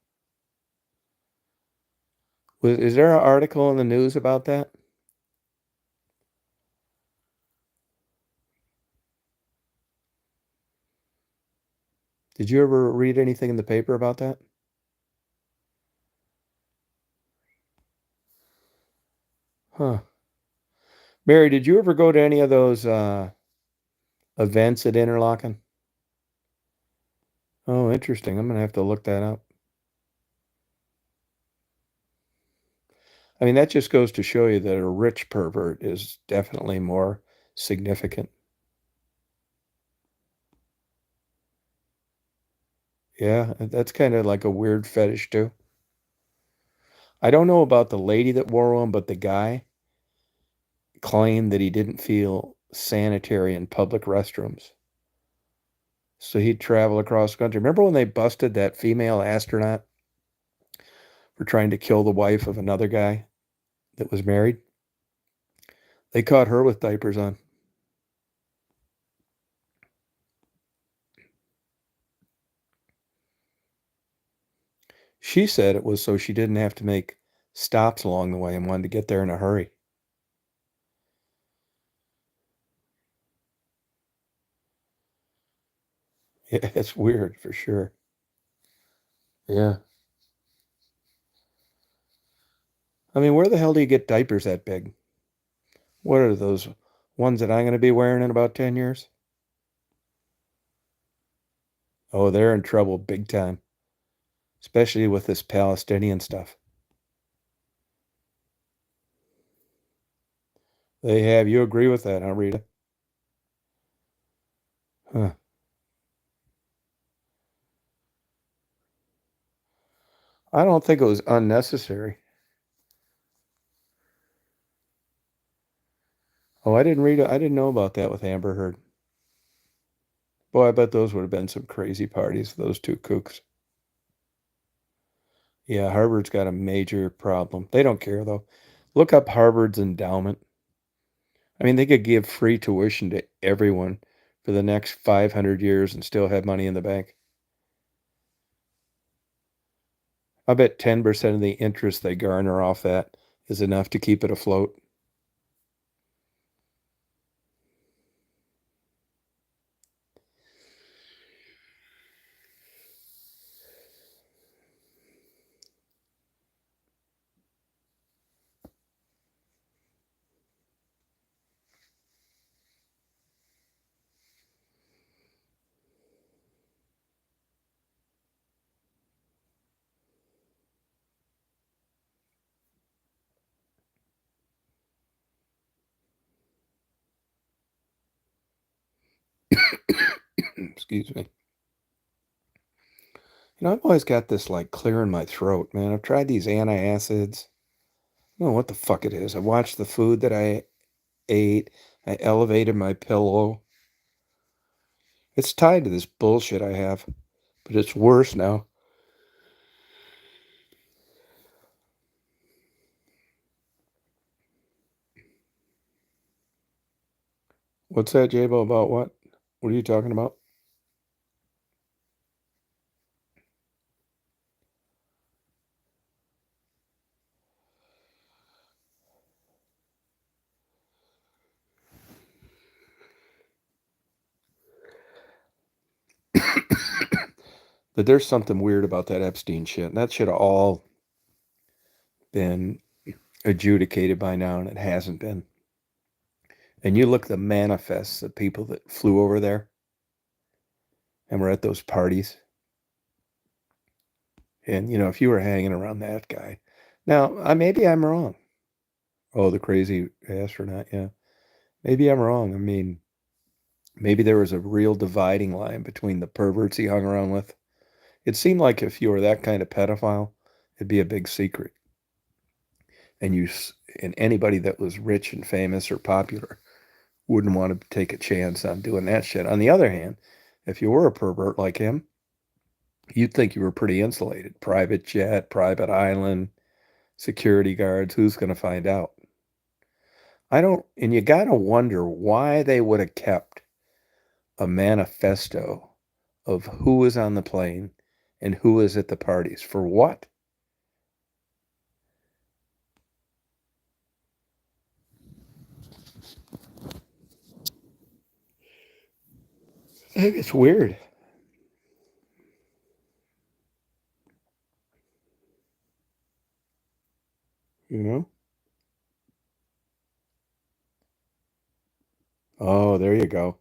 Is there an article in the news about that? Did you ever read anything in the paper about that? Huh. Mary, did you ever go to any of those events at Interlaken? Oh, interesting. I'm gonna have to look that up. I mean, that just goes to show you that a rich pervert is definitely more significant. Yeah, that's kind of like a weird fetish too. I don't know about the lady that wore one, but the guy claimed that he didn't feel sanitary in public restrooms. So he'd travel across the country. Remember when they busted that female astronaut for trying to kill the wife of another guy that was married? They caught her with diapers on. She said it was so she didn't have to make stops along the way and wanted to get there in a hurry. Yeah, it's weird for sure. Yeah. I mean, where the hell do you get diapers that big? What are those ones that I'm going to be wearing in about 10 years? Oh, they're in trouble big time, especially with this Palestinian stuff. They have. You agree with that, huh, Rita? Huh. I don't think it was unnecessary. Oh, I didn't read it. I didn't know about that with Amber Heard. Boy, I bet those would have been some crazy parties, those two kooks. Yeah, Harvard's got a major problem. They don't care, though. Look up Harvard's endowment. I mean, they could give free tuition to everyone for the next 500 years and still have money in the bank. I bet 10% of the interest they garner off that is enough to keep it afloat. Excuse me. I've always got this like clear in my throat, man. I've tried these antacids. I don't know what the fuck it is. I watched the food that I ate. I elevated my pillow. It's tied to this bullshit I have, but it's worse now. What's that, Jabo? About what? What are you talking about? But there's something weird about that Epstein shit. That should have all been adjudicated by now, and it hasn't been. And you look at the manifests of people that flew over there and were at those parties. And, if you were hanging around that guy. Now, maybe I'm wrong. Oh, the crazy astronaut. Yeah. Maybe I'm wrong. I mean, maybe there was a real dividing line between the perverts he hung around with. It seemed like if you were that kind of pedophile, it'd be a big secret. And and anybody that was rich and famous or popular wouldn't want to take a chance on doing that shit. On the other hand, if you were a pervert like him, you'd think you were pretty insulated. Private jet, private island, security guards, who's going to find out? I don't, and you got to wonder why they would have kept a manifesto of who was on the plane and who was at the parties. For what? I think it's weird. You know? Oh, there you go.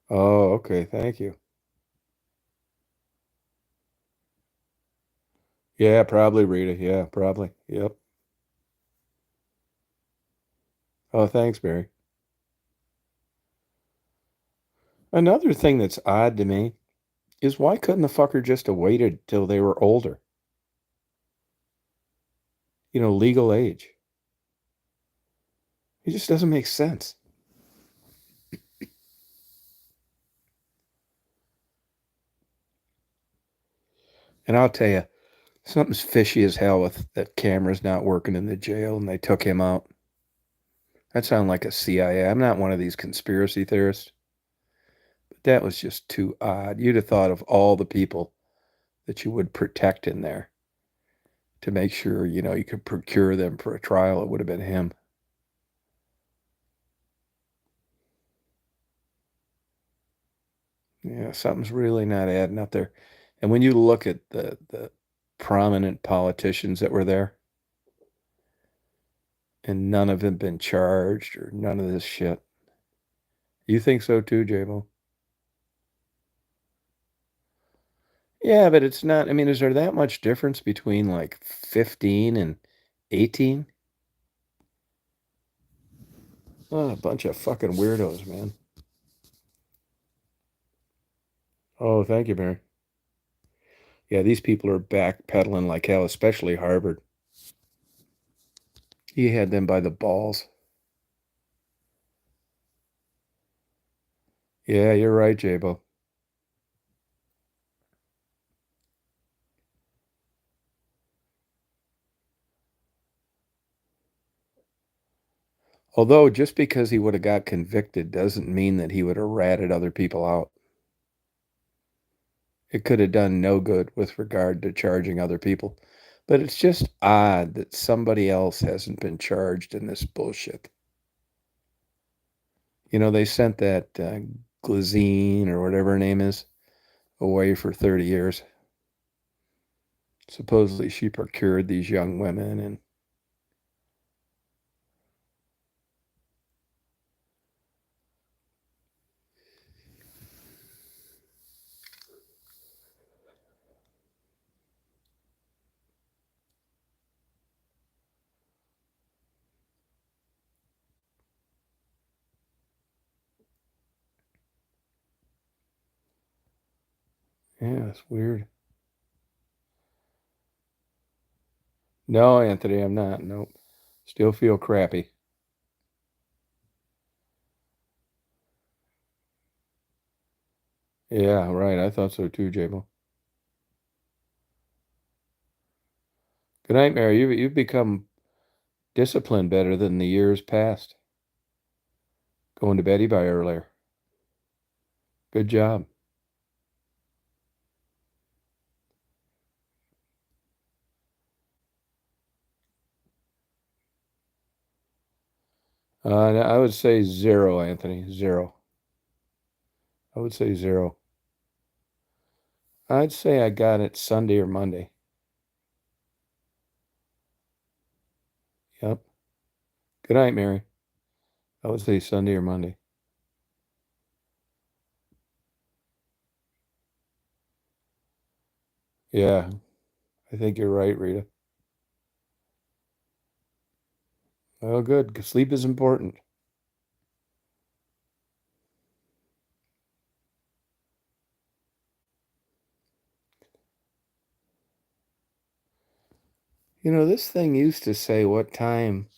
Oh, okay. Thank you. Yeah, probably, Rita. Yeah, probably. Yep. Oh, thanks, Barry. Another thing that's odd to me is why couldn't the fucker just have waited till they were older? Legal age. It just doesn't make sense. And I'll tell you, something's fishy as hell with that camera's not working in the jail and they took him out. That sounded like a CIA. I'm not one of these conspiracy theorists, but that was just too odd. You'd have thought of all the people that you would protect in there to make sure, you could procure them for a trial. It would have been him. Yeah, something's really not adding up there. And when you look at the prominent politicians that were there, and none of them been charged or none of this shit. You think so too, J-Mo? Yeah, but it's not. I mean, is there that much difference between like 15 and 18? Oh, a bunch of fucking weirdos, man. Oh, thank you, Barry. Yeah, these people are backpedaling like hell, especially Harvard. He had them by the balls. Yeah, you're right, J-Bo. Although, just because he would have got convicted doesn't mean that he would have ratted other people out. It could have done no good with regard to charging other people. But it's just odd that somebody else hasn't been charged in this bullshit. They sent that Glazine or whatever her name is away for 30 years. Supposedly she procured these young women and yeah, it's weird. No, Anthony, I'm not. Nope. Still feel crappy. Yeah, right. I thought so too, Jabo. Good night, Mary. You've become disciplined better than the years past. Going to bed by earlier. Good job. I would say zero, Anthony. Zero. I would say zero. I'd say I got it Sunday or Monday. Yep. Good night, Mary. I would say Sunday or Monday. Yeah, I think you're right, Rita. Oh, good. 'Cause sleep is important. This thing used to say what time.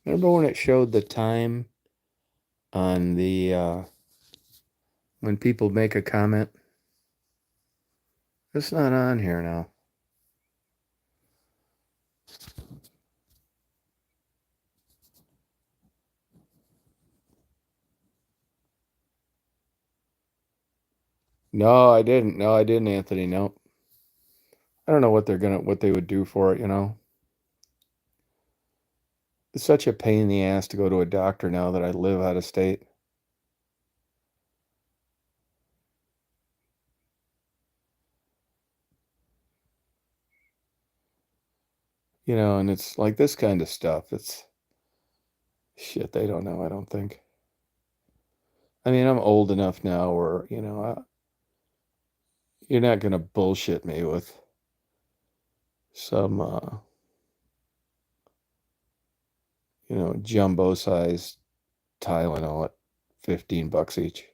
Remember when it showed the time on the when people make a comment? It's not on here now. No, I didn't. No, I didn't, Anthony. No. I don't know what they would do for it. It's such a pain in the ass to go to a doctor now that I live out of state. And it's like this kind of stuff. It's shit they don't know, I don't think. I mean, I'm old enough now where, you're not gonna bullshit me with some, jumbo sized Tylenol at $15 each.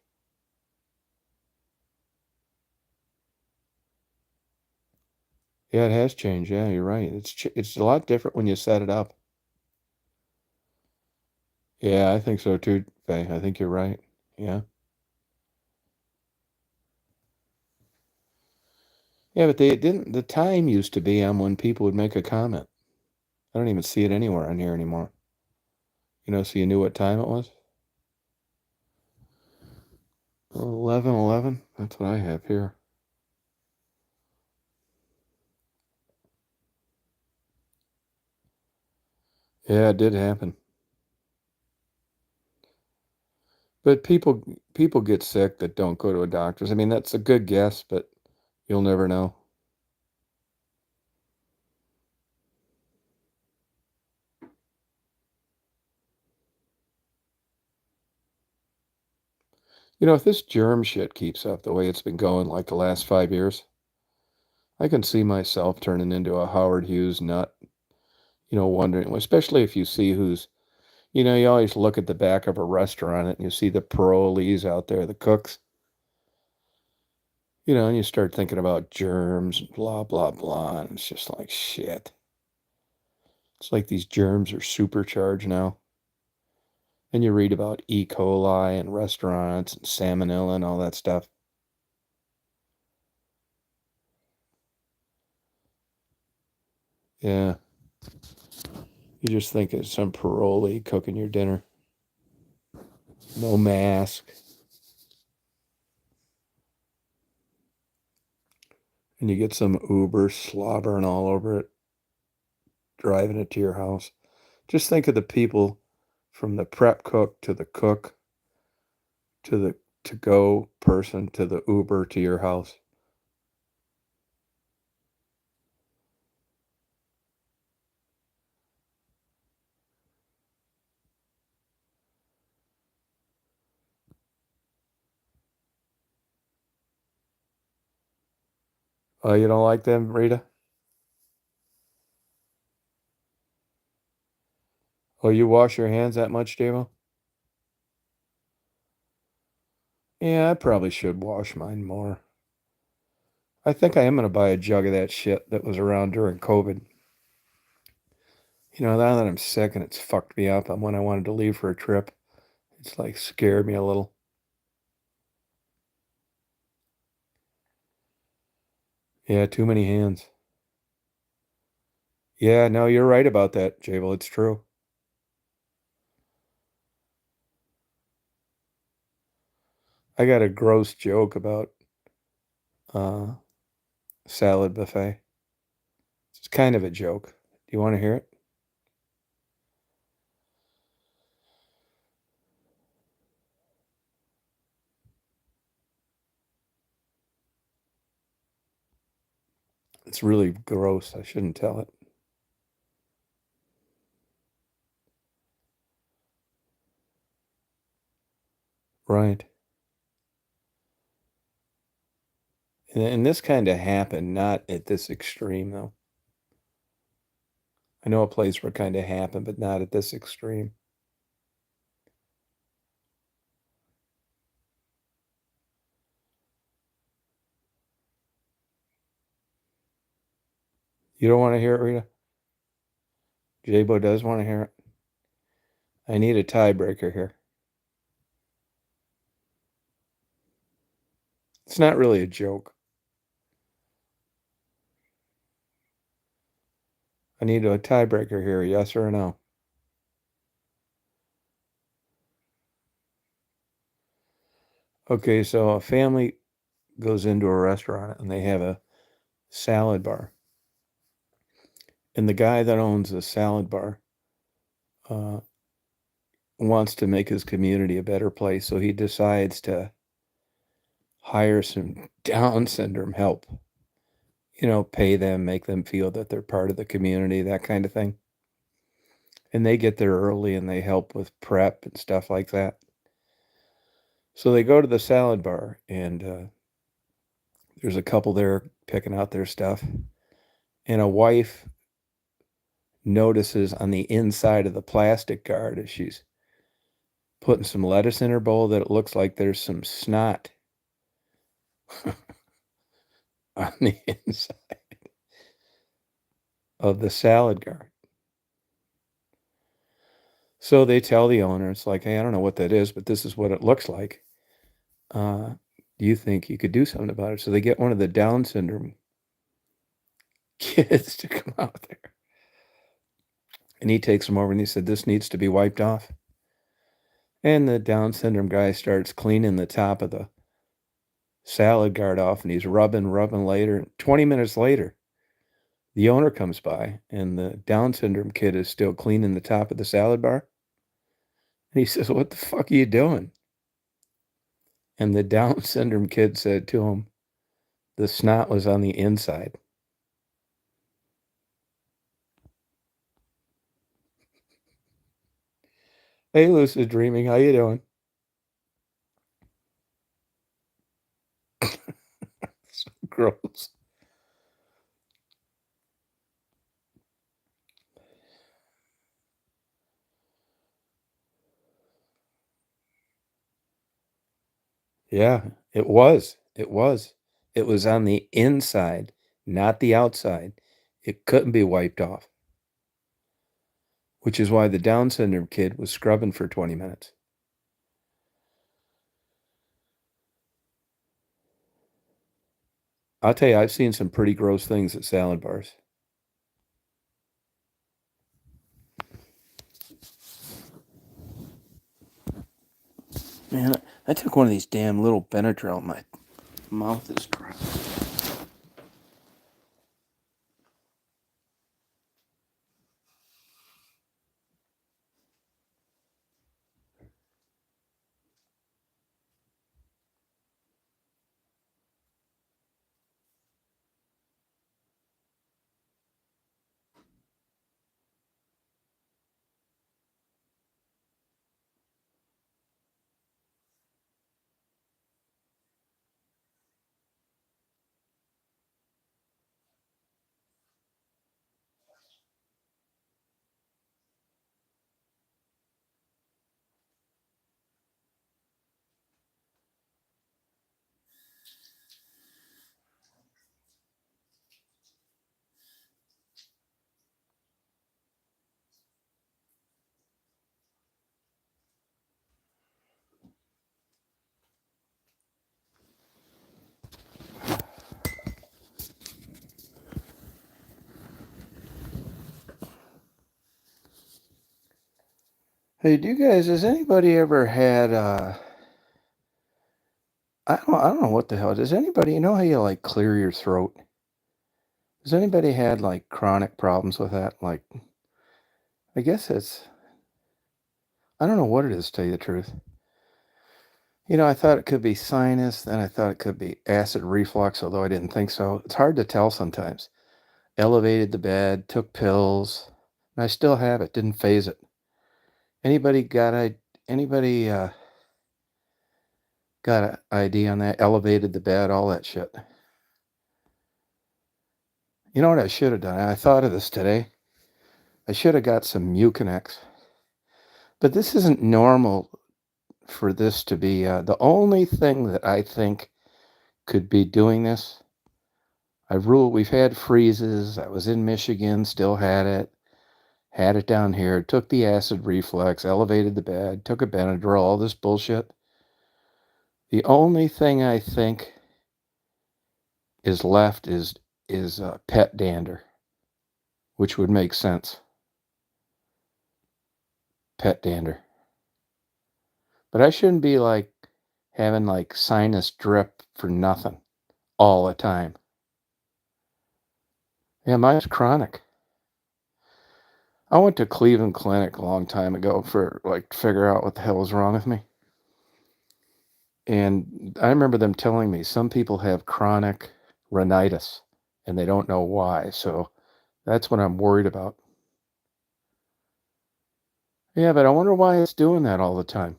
Yeah, it has changed. Yeah, you're right. It's a lot different when you set it up. Yeah, I think so too, Faye. I think you're right. Yeah. Yeah, but they didn't. The time used to be on when people would make a comment. I don't even see it anywhere on here anymore. So you knew what time it was? 11:11. That's what I have here. Yeah, it did happen. But people get sick that don't go to a doctor's. I mean, that's a good guess, but you'll never know. If this germ shit keeps up the way it's been going like the last 5 years, I can see myself turning into a Howard Hughes nut, wondering, especially if you see you always look at the back of a restaurant and you see the parolees out there, the cooks, and you start thinking about germs and blah, blah, blah. And it's just like shit. It's like these germs are supercharged now. And you read about E. coli in restaurants and salmonella and all that stuff. Yeah. You just think it's some parolee cooking your dinner. No mask. And you get some Uber slobbering all over it, driving it to your house. Just think of the people from the prep cook to the cook to the to go person to the Uber to your house. Oh, you don't like them, Rita? Oh, you wash your hands that much, Davo? Yeah, I probably should wash mine more. I think I am going to buy a jug of that shit that was around during COVID. Now that I'm sick and it's fucked me up, and when I wanted to leave for a trip, it's like scared me a little. Yeah, too many hands. Yeah, no, you're right about that, Jabel. It's true. I got a gross joke about uh salad buffet. It's kind of a joke. Do you want to hear it? It's really gross. I shouldn't tell it. Right. And this kind of happened, not at this extreme, though. I know a place where it kind of happened, but not at this extreme. You don't want to hear it, Rita? Jabo does want to hear it. I need a tiebreaker here. It's not really a joke. I need a tiebreaker here, yes or no. Okay, so a family goes into a restaurant and they have a salad bar. And the guy that owns the salad bar uh, wants to make his community a better place. So he decides to hire some Down syndrome help, pay them, make them feel that they're part of the community, that kind of thing. And they get there early and they help with prep and stuff like that. So they go to the salad bar and there's a couple there picking out their stuff. And a wife notices on the inside of the plastic guard as she's putting some lettuce in her bowl that it looks like there's some snot on the inside of the salad guard. So they tell the owner, it's like, hey, I don't know what that is, but this is what it looks like. Do you think you could do something about it? So they get one of the Down syndrome kids to come out there. And he takes them over and he said, this needs to be wiped off. And the Down syndrome guy starts cleaning the top of the salad guard off and he's rubbing later. 20 minutes later, the owner comes by and the Down syndrome kid is still cleaning the top of the salad bar. And he says, what the fuck are you doing? And the Down syndrome kid said to him, the snot was on the inside. Hey, Lucid Dreaming, how you doing? So gross. Yeah, it was. It was. It was on the inside, not the outside. It couldn't be wiped off, which is why the Down syndrome kid was scrubbing for 20 minutes. I'll tell you, I've seen some pretty gross things at salad bars. Man, I took one of these damn little Benadryl. My mouth is dry. Hey, do you guys, has anybody ever had I don't know what the hell. Does anybody, how you like clear your throat? Has anybody had like chronic problems with that? Like, I guess I don't know what it is, to tell you the truth. I thought it could be sinus, then I thought it could be acid reflux, although I didn't think so. It's hard to tell sometimes. Elevated the bed, took pills, and I still have it. Didn't phase it. Anybody anybody got an ID on that? Elevated the bed, all that shit. You know what I should have done? I thought of this today. I should have got some Mucinex. But this isn't normal for this to be the only thing that I think could be doing this. We've had freezes. I was in Michigan, still had it down here, took the acid reflux, elevated the bed, took a Benadryl, all this bullshit. The only thing I think is left is pet dander, which would make sense. Pet dander. But I shouldn't be like having like sinus drip for nothing. all the time. Yeah, mine's chronic. I went to Cleveland Clinic a long time ago for like to figure out what the hell was wrong with me. And I remember them telling me some people have chronic rhinitis and they don't know why. So that's what I'm worried about. Yeah, but I wonder why it's doing that all the time.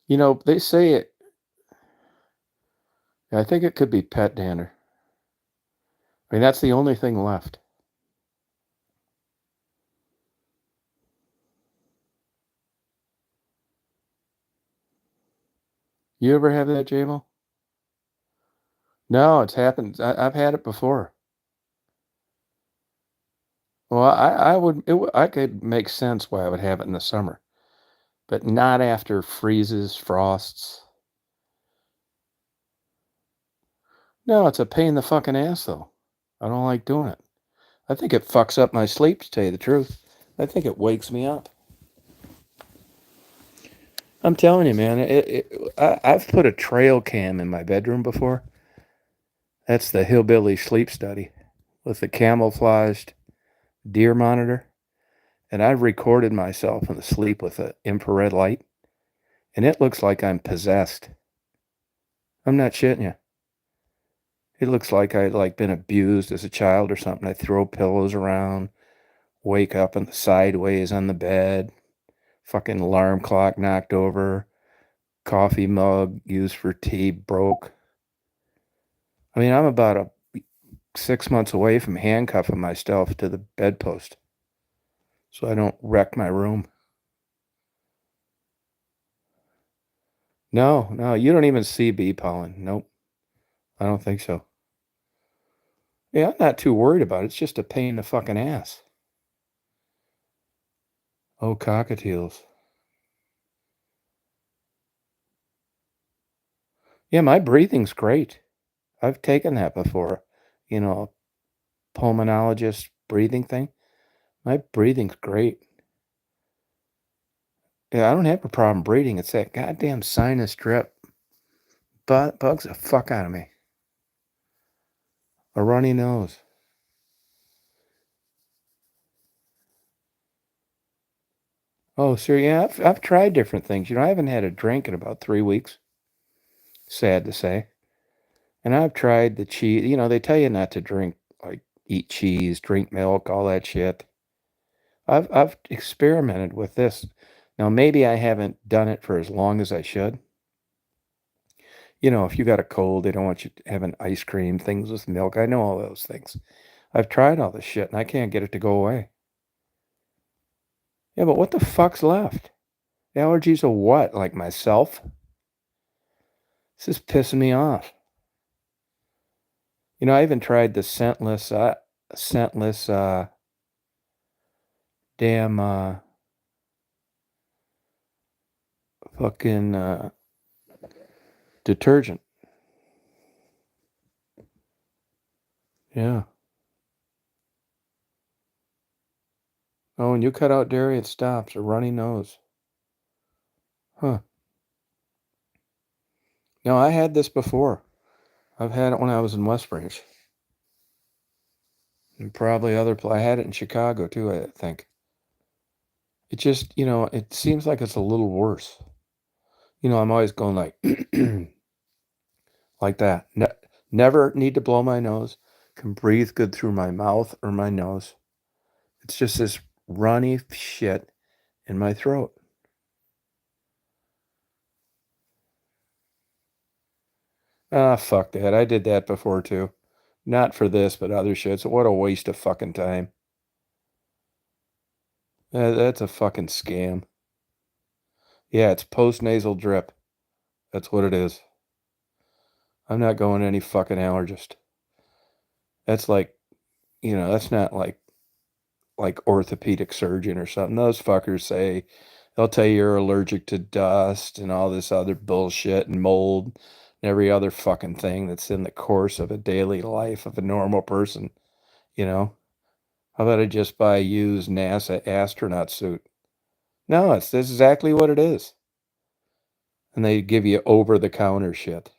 You know, they say it. I think it could be pet dander. I mean, that's the only thing left. You ever have that, JMO? No, it's happened. I've had it before. Well, I would I could make sense why I would have it in the summer, but not after freezes, frosts. No, it's a pain in the fucking ass though. I don't like doing it. I think it fucks up my sleep, to tell you the truth. I think it wakes me up. I'm telling you, man. I've put a trail cam in my bedroom before. That's the hillbilly sleep study with the camouflaged deer monitor. And I've recorded myself in the sleep with an infrared light. And it looks like I'm possessed. I'm not shitting you. It looks like I'd like been abused as a child or something. I throw pillows around, wake up in the sideways on the bed, fucking alarm clock knocked over, coffee mug used for tea broke. I mean, I'm about 6 months away from handcuffing myself to the bedpost so I don't wreck my room. No, no, you don't even see bee pollen. Nope, I don't think so. Yeah, I'm not too worried about it. It's just a pain in the fucking ass. Oh, cockatiels. Yeah, my breathing's great. I've taken that before. You know, pulmonologist breathing thing. My breathing's great. Yeah, I don't have a problem breathing. It's that goddamn sinus drip. But bugs the fuck out of me. A runny nose. Oh, sir, yeah, I've tried different things. You know, I haven't had a drink in about 3 weeks. Sad to say. And I've tried the cheese. You know, they tell you not to drink, like, eat cheese, drink milk, all that shit. I've experimented with this. Now, maybe I haven't done it for as long as I should. You know, if you got a cold, they don't want you having ice cream, things with milk. I know all those things. I've tried all this shit and I can't get it to go away. Yeah, but what the fuck's left? Allergies of what? Like myself? This is pissing me off. You know, I even tried the scentless, damn, fucking, detergent. Yeah. Oh, when you cut out dairy, it stops. A runny nose. Huh. No, I had this before. I've had it when I was in West Branch. And probably I had it in Chicago too, I think. It just, you know, it seems like it's a little worse. You know, I'm always going like, like that. Never need to blow my nose. Can breathe good through my mouth or my nose. It's just this runny shit in my throat. Ah, fuck that. I did that before too. Not for this, but other shit. So what a waste of fucking time. That's a fucking scam. Yeah, it's post-nasal drip. That's what it is. I'm not going to any fucking allergist. That's like, you know, that's not like orthopedic surgeon or something. Those fuckers say they'll tell you you're allergic to dust and all this other bullshit and mold and every other fucking thing that's in the course of a daily life of a normal person, you know? How about I just buy a used NASA astronaut suit? No, this exactly what it is. And they give you over the counter shit.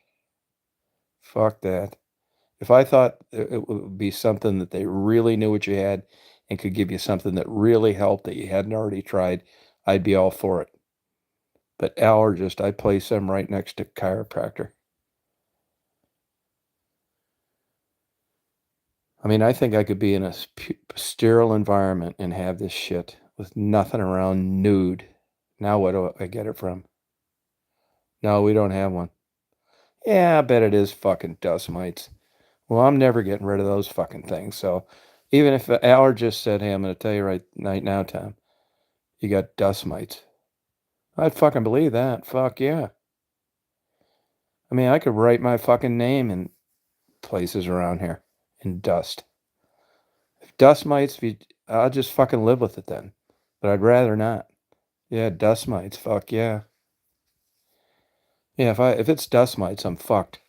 Fuck that. If I thought it would be something that they really knew what you had and could give you something that really helped that you hadn't already tried, I'd be all for it. But allergist, I place them right next to chiropractor. I mean, I think I could be in a sterile environment and have this shit with nothing around, nude. Now what do I get it from? No, we don't have one. Yeah, I bet it is fucking dust mites. Well, I'm never getting rid of those fucking things. So even if the allergist said, hey, I'm going to tell you right now, Tom, you got dust mites. I'd fucking believe that. Fuck yeah. I mean, I could write my fucking name in places around here in dust. If dust mites, I'll just fucking live with it then. But I'd rather not. Yeah, dust mites. Fuck yeah. Yeah, if it's dust mites, I'm fucked.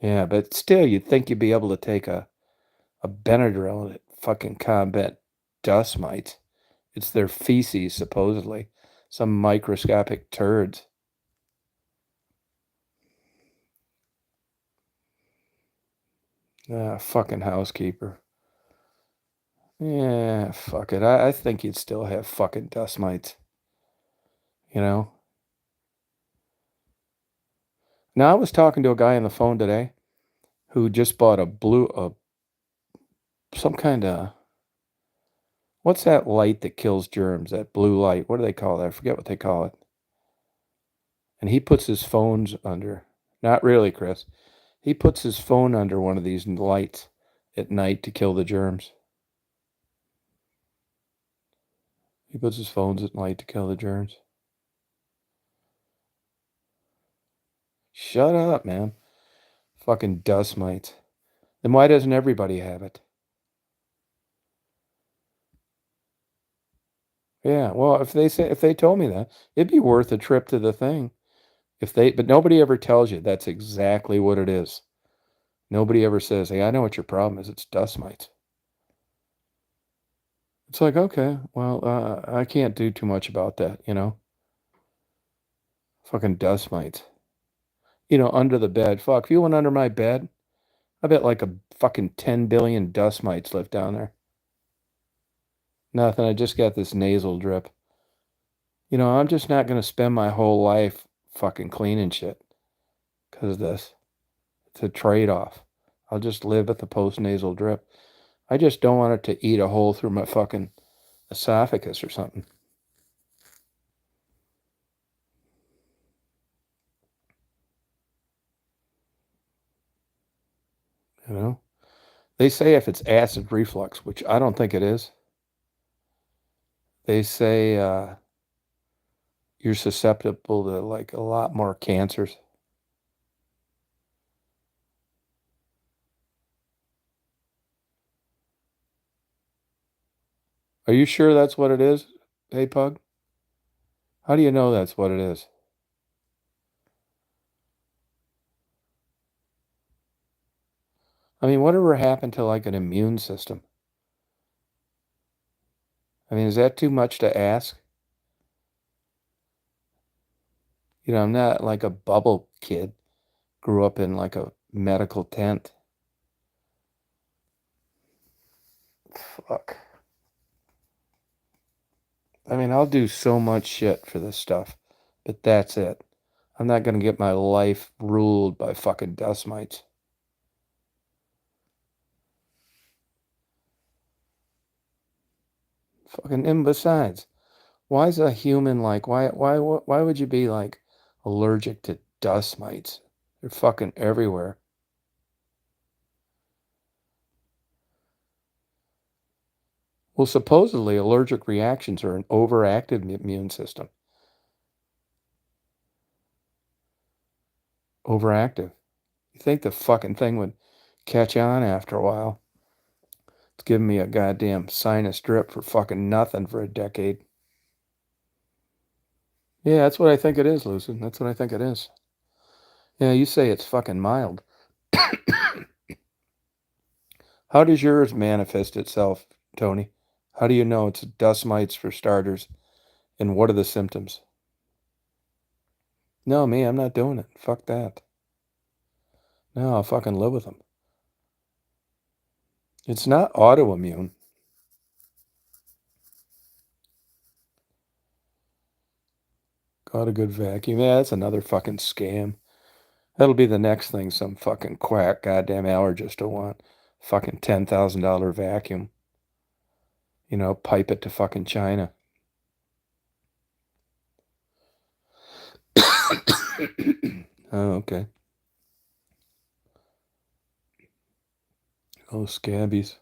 Yeah, but still, you'd think you'd be able to take a Benadryl that fucking combat dust mites. It's their feces, supposedly. Some microscopic turds. Ah, fucking housekeeper. Yeah, fuck it. I think you'd still have fucking dust mites. You know? Now, I was talking to a guy on the phone today who just bought some kind of, what's that light that kills germs? That blue light. What do they call that? I forget what they call it. And he puts his phones under. Not really, Chris. He puts his phone under one of these lights at night to kill the germs. He puts his phones at night to kill the germs. Shut up, man. Fucking dust mites. Then why doesn't everybody have it? Yeah, well, if they told me that, it'd be worth a trip to the thing. But nobody ever tells you that's exactly what it is. Nobody ever says, "Hey, I know what your problem is. It's dust mites." It's like, okay, well, I can't do too much about that, you know? Fucking dust mites. Under the bed. Fuck, if you went under my bed, I bet like a fucking 10 billion dust mites live down there. Nothing. I just got this nasal drip. I'm just not going to spend my whole life fucking cleaning shit because of this. It's a trade-off. I'll just live with the post-nasal drip. I just don't want it to eat a hole through my fucking esophagus or something. You know? They say if it's acid reflux, which I don't think it is, they say you're susceptible to like a lot more cancers. Are you sure that's what it is? Hey, Pug? How do you know that's what it is? I mean, whatever happened to like an immune system? I mean, is that too much to ask? I'm not like a bubble kid. Grew up in like a medical tent. Fuck. I mean, I'll do so much shit for this stuff, but that's it. I'm not gonna get my life ruled by fucking dust mites. Fucking, and besides, why is a human like, why would you be like allergic to dust mites? They're fucking everywhere. Well, supposedly allergic reactions are an overactive immune system. Overactive. You think the fucking thing would catch on after a while? It's giving me a goddamn sinus drip for fucking nothing for a decade. Yeah, that's what I think it is, Lucy. That's what I think it is. Yeah, you say it's fucking mild. How does yours manifest itself, Tony? How do you know it's dust mites for starters? And what are the symptoms? No, me, I'm not doing it. Fuck that. No, I'll fucking live with them. It's not autoimmune. Got a good vacuum. Yeah, that's another fucking scam. That'll be the next thing some fucking quack goddamn allergist will want. Fucking $10,000 vacuum. Pipe it to fucking China. Oh, okay. Oh, scabies.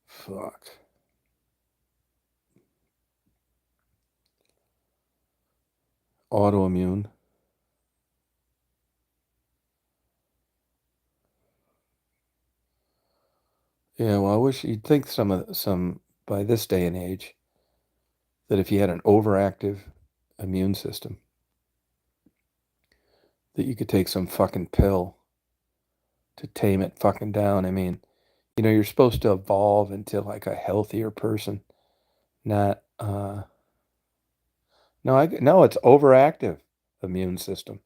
Fuck. Autoimmune. Yeah, well, I wish you'd think some by this day and age that if you had an overactive immune system, that you could take some fucking pill to tame it fucking down. I mean, you're supposed to evolve into like a healthier person, not no, it's overactive immune system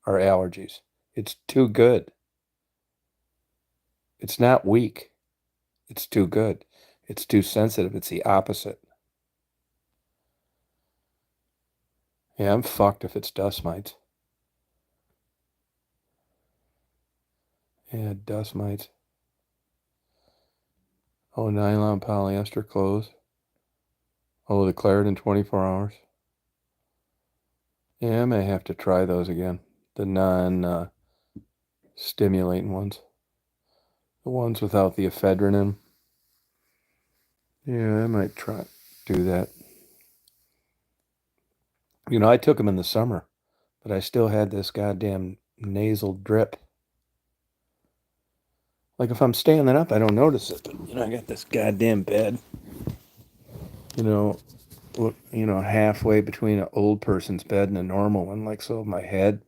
or allergies. It's too good. It's not weak. It's too good. It's too sensitive. It's the opposite. Yeah, I'm fucked if it's dust mites. Yeah, dust mites. Oh, nylon polyester clothes. Oh, declared in 24 hours. Yeah, I may have to try those again. The non-stimulating ones. The ones without the ephedrine in 'em. Yeah, I might try do that. I took them in the summer, but I still had this goddamn nasal drip. Like if I'm standing up, I don't notice it. But, I got this goddamn bed. You know, halfway between an old person's bed and a normal one. Like so, my head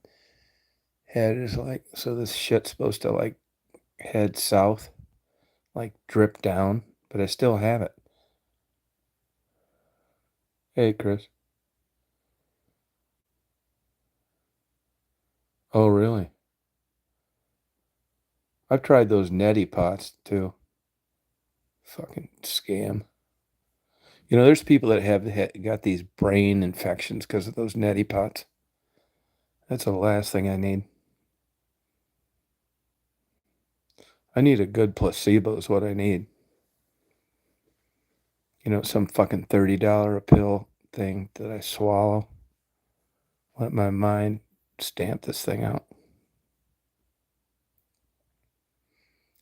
is like so. This shit's supposed to like head south, like drip down, but I still have it. Hey, Chris. Oh, really? I've tried those neti pots too. Fucking scam. There's people that have got these brain infections because of those neti pots. That's the last thing I need. I need a good placebo is what I need. Some fucking $30 a pill thing that I swallow. Let my mind stamp this thing out.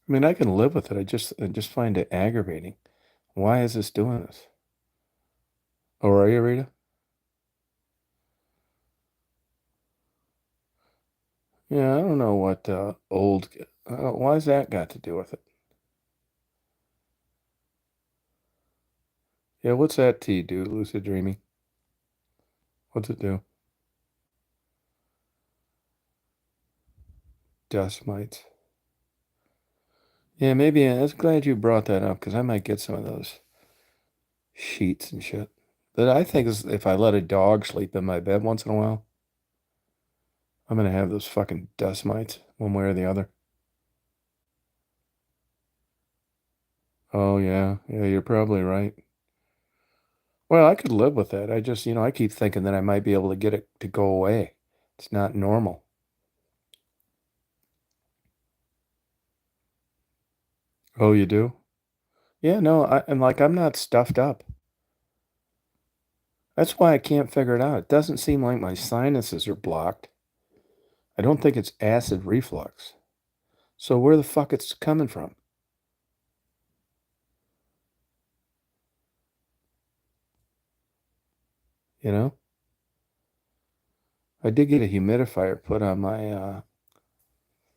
I mean, I can live with it. I just find it aggravating. Why is this doing this? Oh, are you, Rita? Yeah, I don't know what why's that got to do with it? Yeah, what's that tea do, lucid dreaming? What's it do? Dust mites. Yeah, maybe I was glad you brought that up because I might get some of those sheets and shit. But I think if I let a dog sleep in my bed once in a while, I'm gonna have those fucking dust mites one way or the other. Oh yeah, yeah, you're probably right. Well, I could live with that. I just, I keep thinking that I might be able to get it to go away. It's not normal. Oh, you do? Yeah, no, and like I'm not stuffed up. That's why I can't figure it out. It doesn't seem like my sinuses are blocked. I don't think it's acid reflux. So where the fuck it's coming from? You know? I did get a humidifier put on my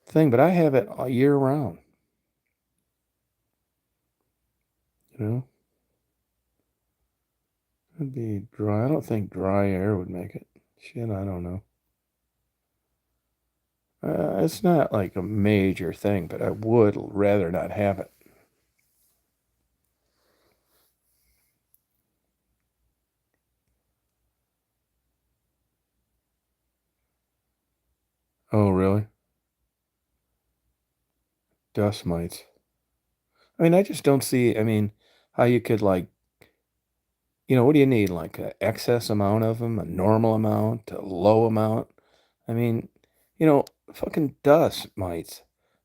thing, but I have it all year round. You know? It'd be dry. I don't think dry air would make it. Shit, I don't know. It's not like a major thing, but I would rather not have it. Oh, really? Dust mites. I mean, I just don't see, I mean, how you could like, what do you need? Like an excess amount of them, a normal amount, a low amount? I mean, you know, fucking dust mites.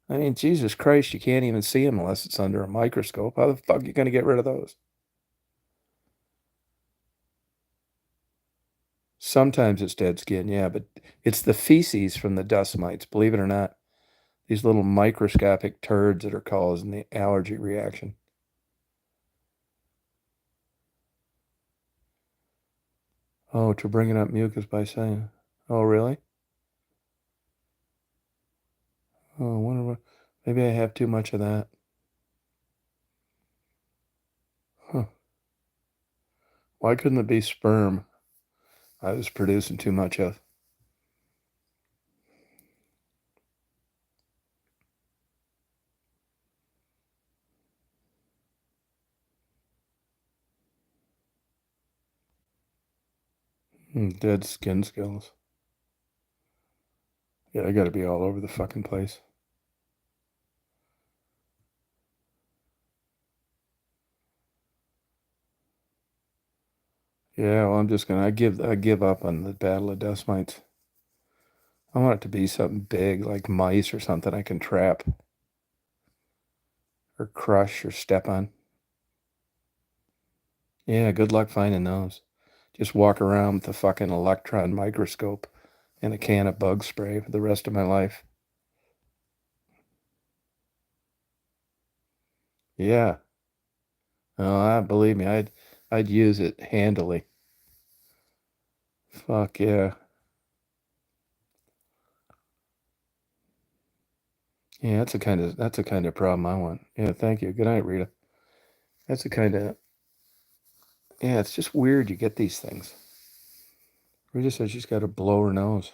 I mean, Jesus Christ, you can't even see them unless it's under a microscope. How the fuck are you going to get rid of those? Sometimes it's dead skin, yeah, but it's the feces from the dust mites, believe it or not. These little microscopic turds that are causing the allergy reaction. Oh, to bringing up mucus by saying, oh, really? Oh, I wonder what, maybe I have too much of that. Huh. Why couldn't it be sperm I was producing too much of? Dead skin cells. Yeah, I gotta be all over the fucking place. Yeah, well, I give up on the battle of dust mites. I want it to be something big, like mice or something I can trap or crush or step on. Yeah, good luck finding those. Just walk around with a fucking electron microscope and a can of bug spray for the rest of my life. Yeah. Oh, believe me, I'd use it handily. Fuck yeah. Yeah, that's the kind of problem I want. Yeah, thank you. Good night, Rita. That's the kind of yeah, it's just weird you get these things. Rita says she's got to blow her nose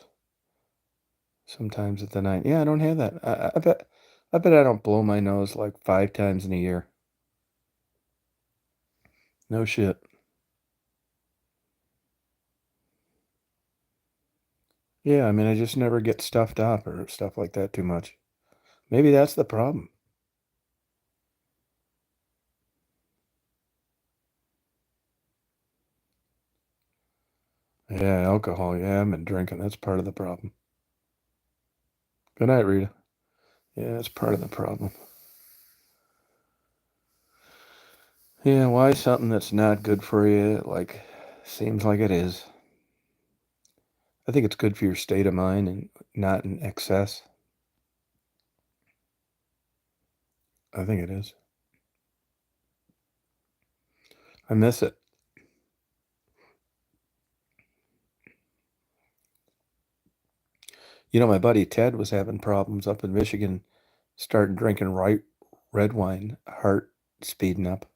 sometimes at the night. Yeah, I don't have that. I bet I don't blow my nose like 5 times in a year. No shit. Yeah, I mean I just never get stuffed up or stuff like that too much. Maybe that's the problem. Yeah, alcohol. Yeah, I've been drinking. That's part of the problem. Good night, Rita. Yeah, that's part of the problem. Yeah, why something that's not good for you, like, seems like it is. I think it's good for your state of mind and not in excess. I think it is. I miss it. My buddy Ted was having problems up in Michigan, starting drinking right red wine, heart speeding up.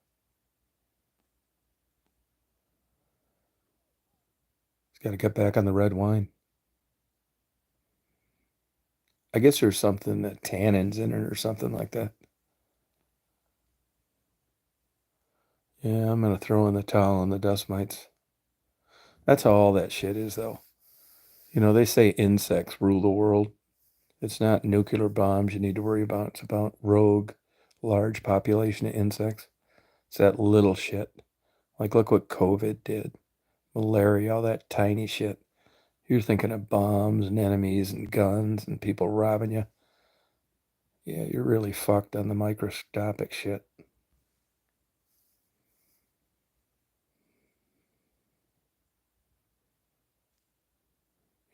He's got to get back on the red wine. I guess there's something that tannins in it or something like that. Yeah, I'm gonna throw in the towel on the dust mites. That's how all that shit is, though. They say insects rule the world. It's not nuclear bombs you need to worry about. It's about rogue, large population of insects. It's that little shit. Like, look what COVID did. Malaria, all that tiny shit. You're thinking of bombs and enemies and guns and people robbing you. Yeah, you're really fucked on the microscopic shit.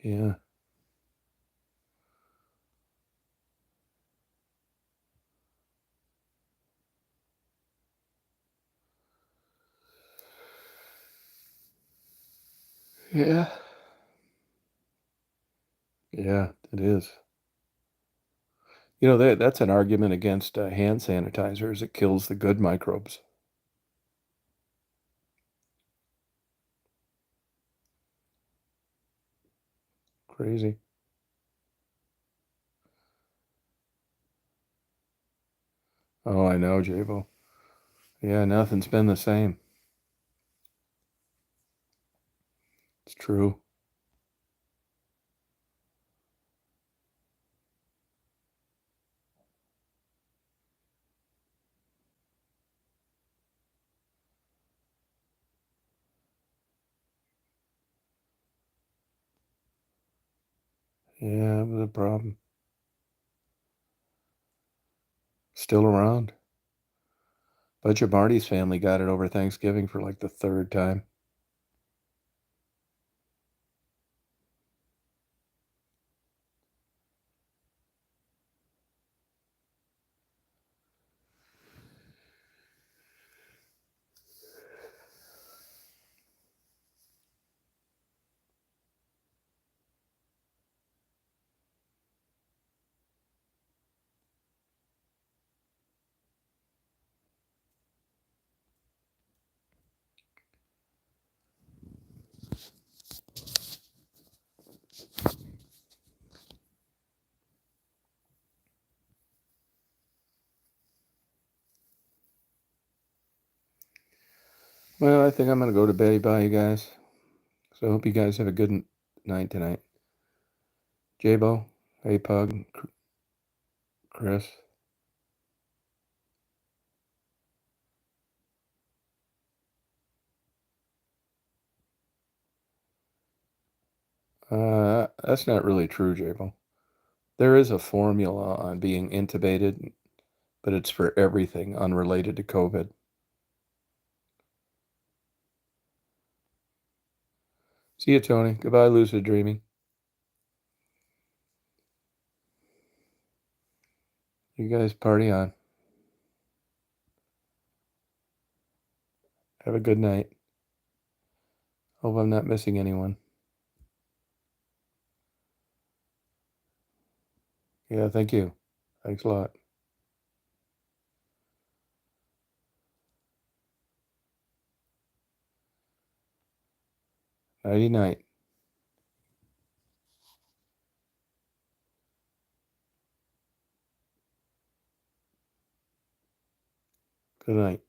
Yeah. Yeah. Yeah, it is. That's an argument against hand sanitizers. It kills the good microbes. Crazy. Oh, I know, Jabo. Yeah, nothing's been the same. It's true. Yeah, it was a problem. Still around. Bunch of Marty's family got it over Thanksgiving for like the third time. Well, I think I'm gonna go to bed. Bye, you guys. So I hope you guys have a good night tonight. Jabo, hey Pug, Chris. That's not really true, Jabo. There is a formula on being intubated, but it's for everything unrelated to COVID. See you, Tony. Goodbye, lucid dreaming. You guys party on. Have a good night. Hope I'm not missing anyone. Yeah, thank you. Thanks a lot. Nighty night. Good night.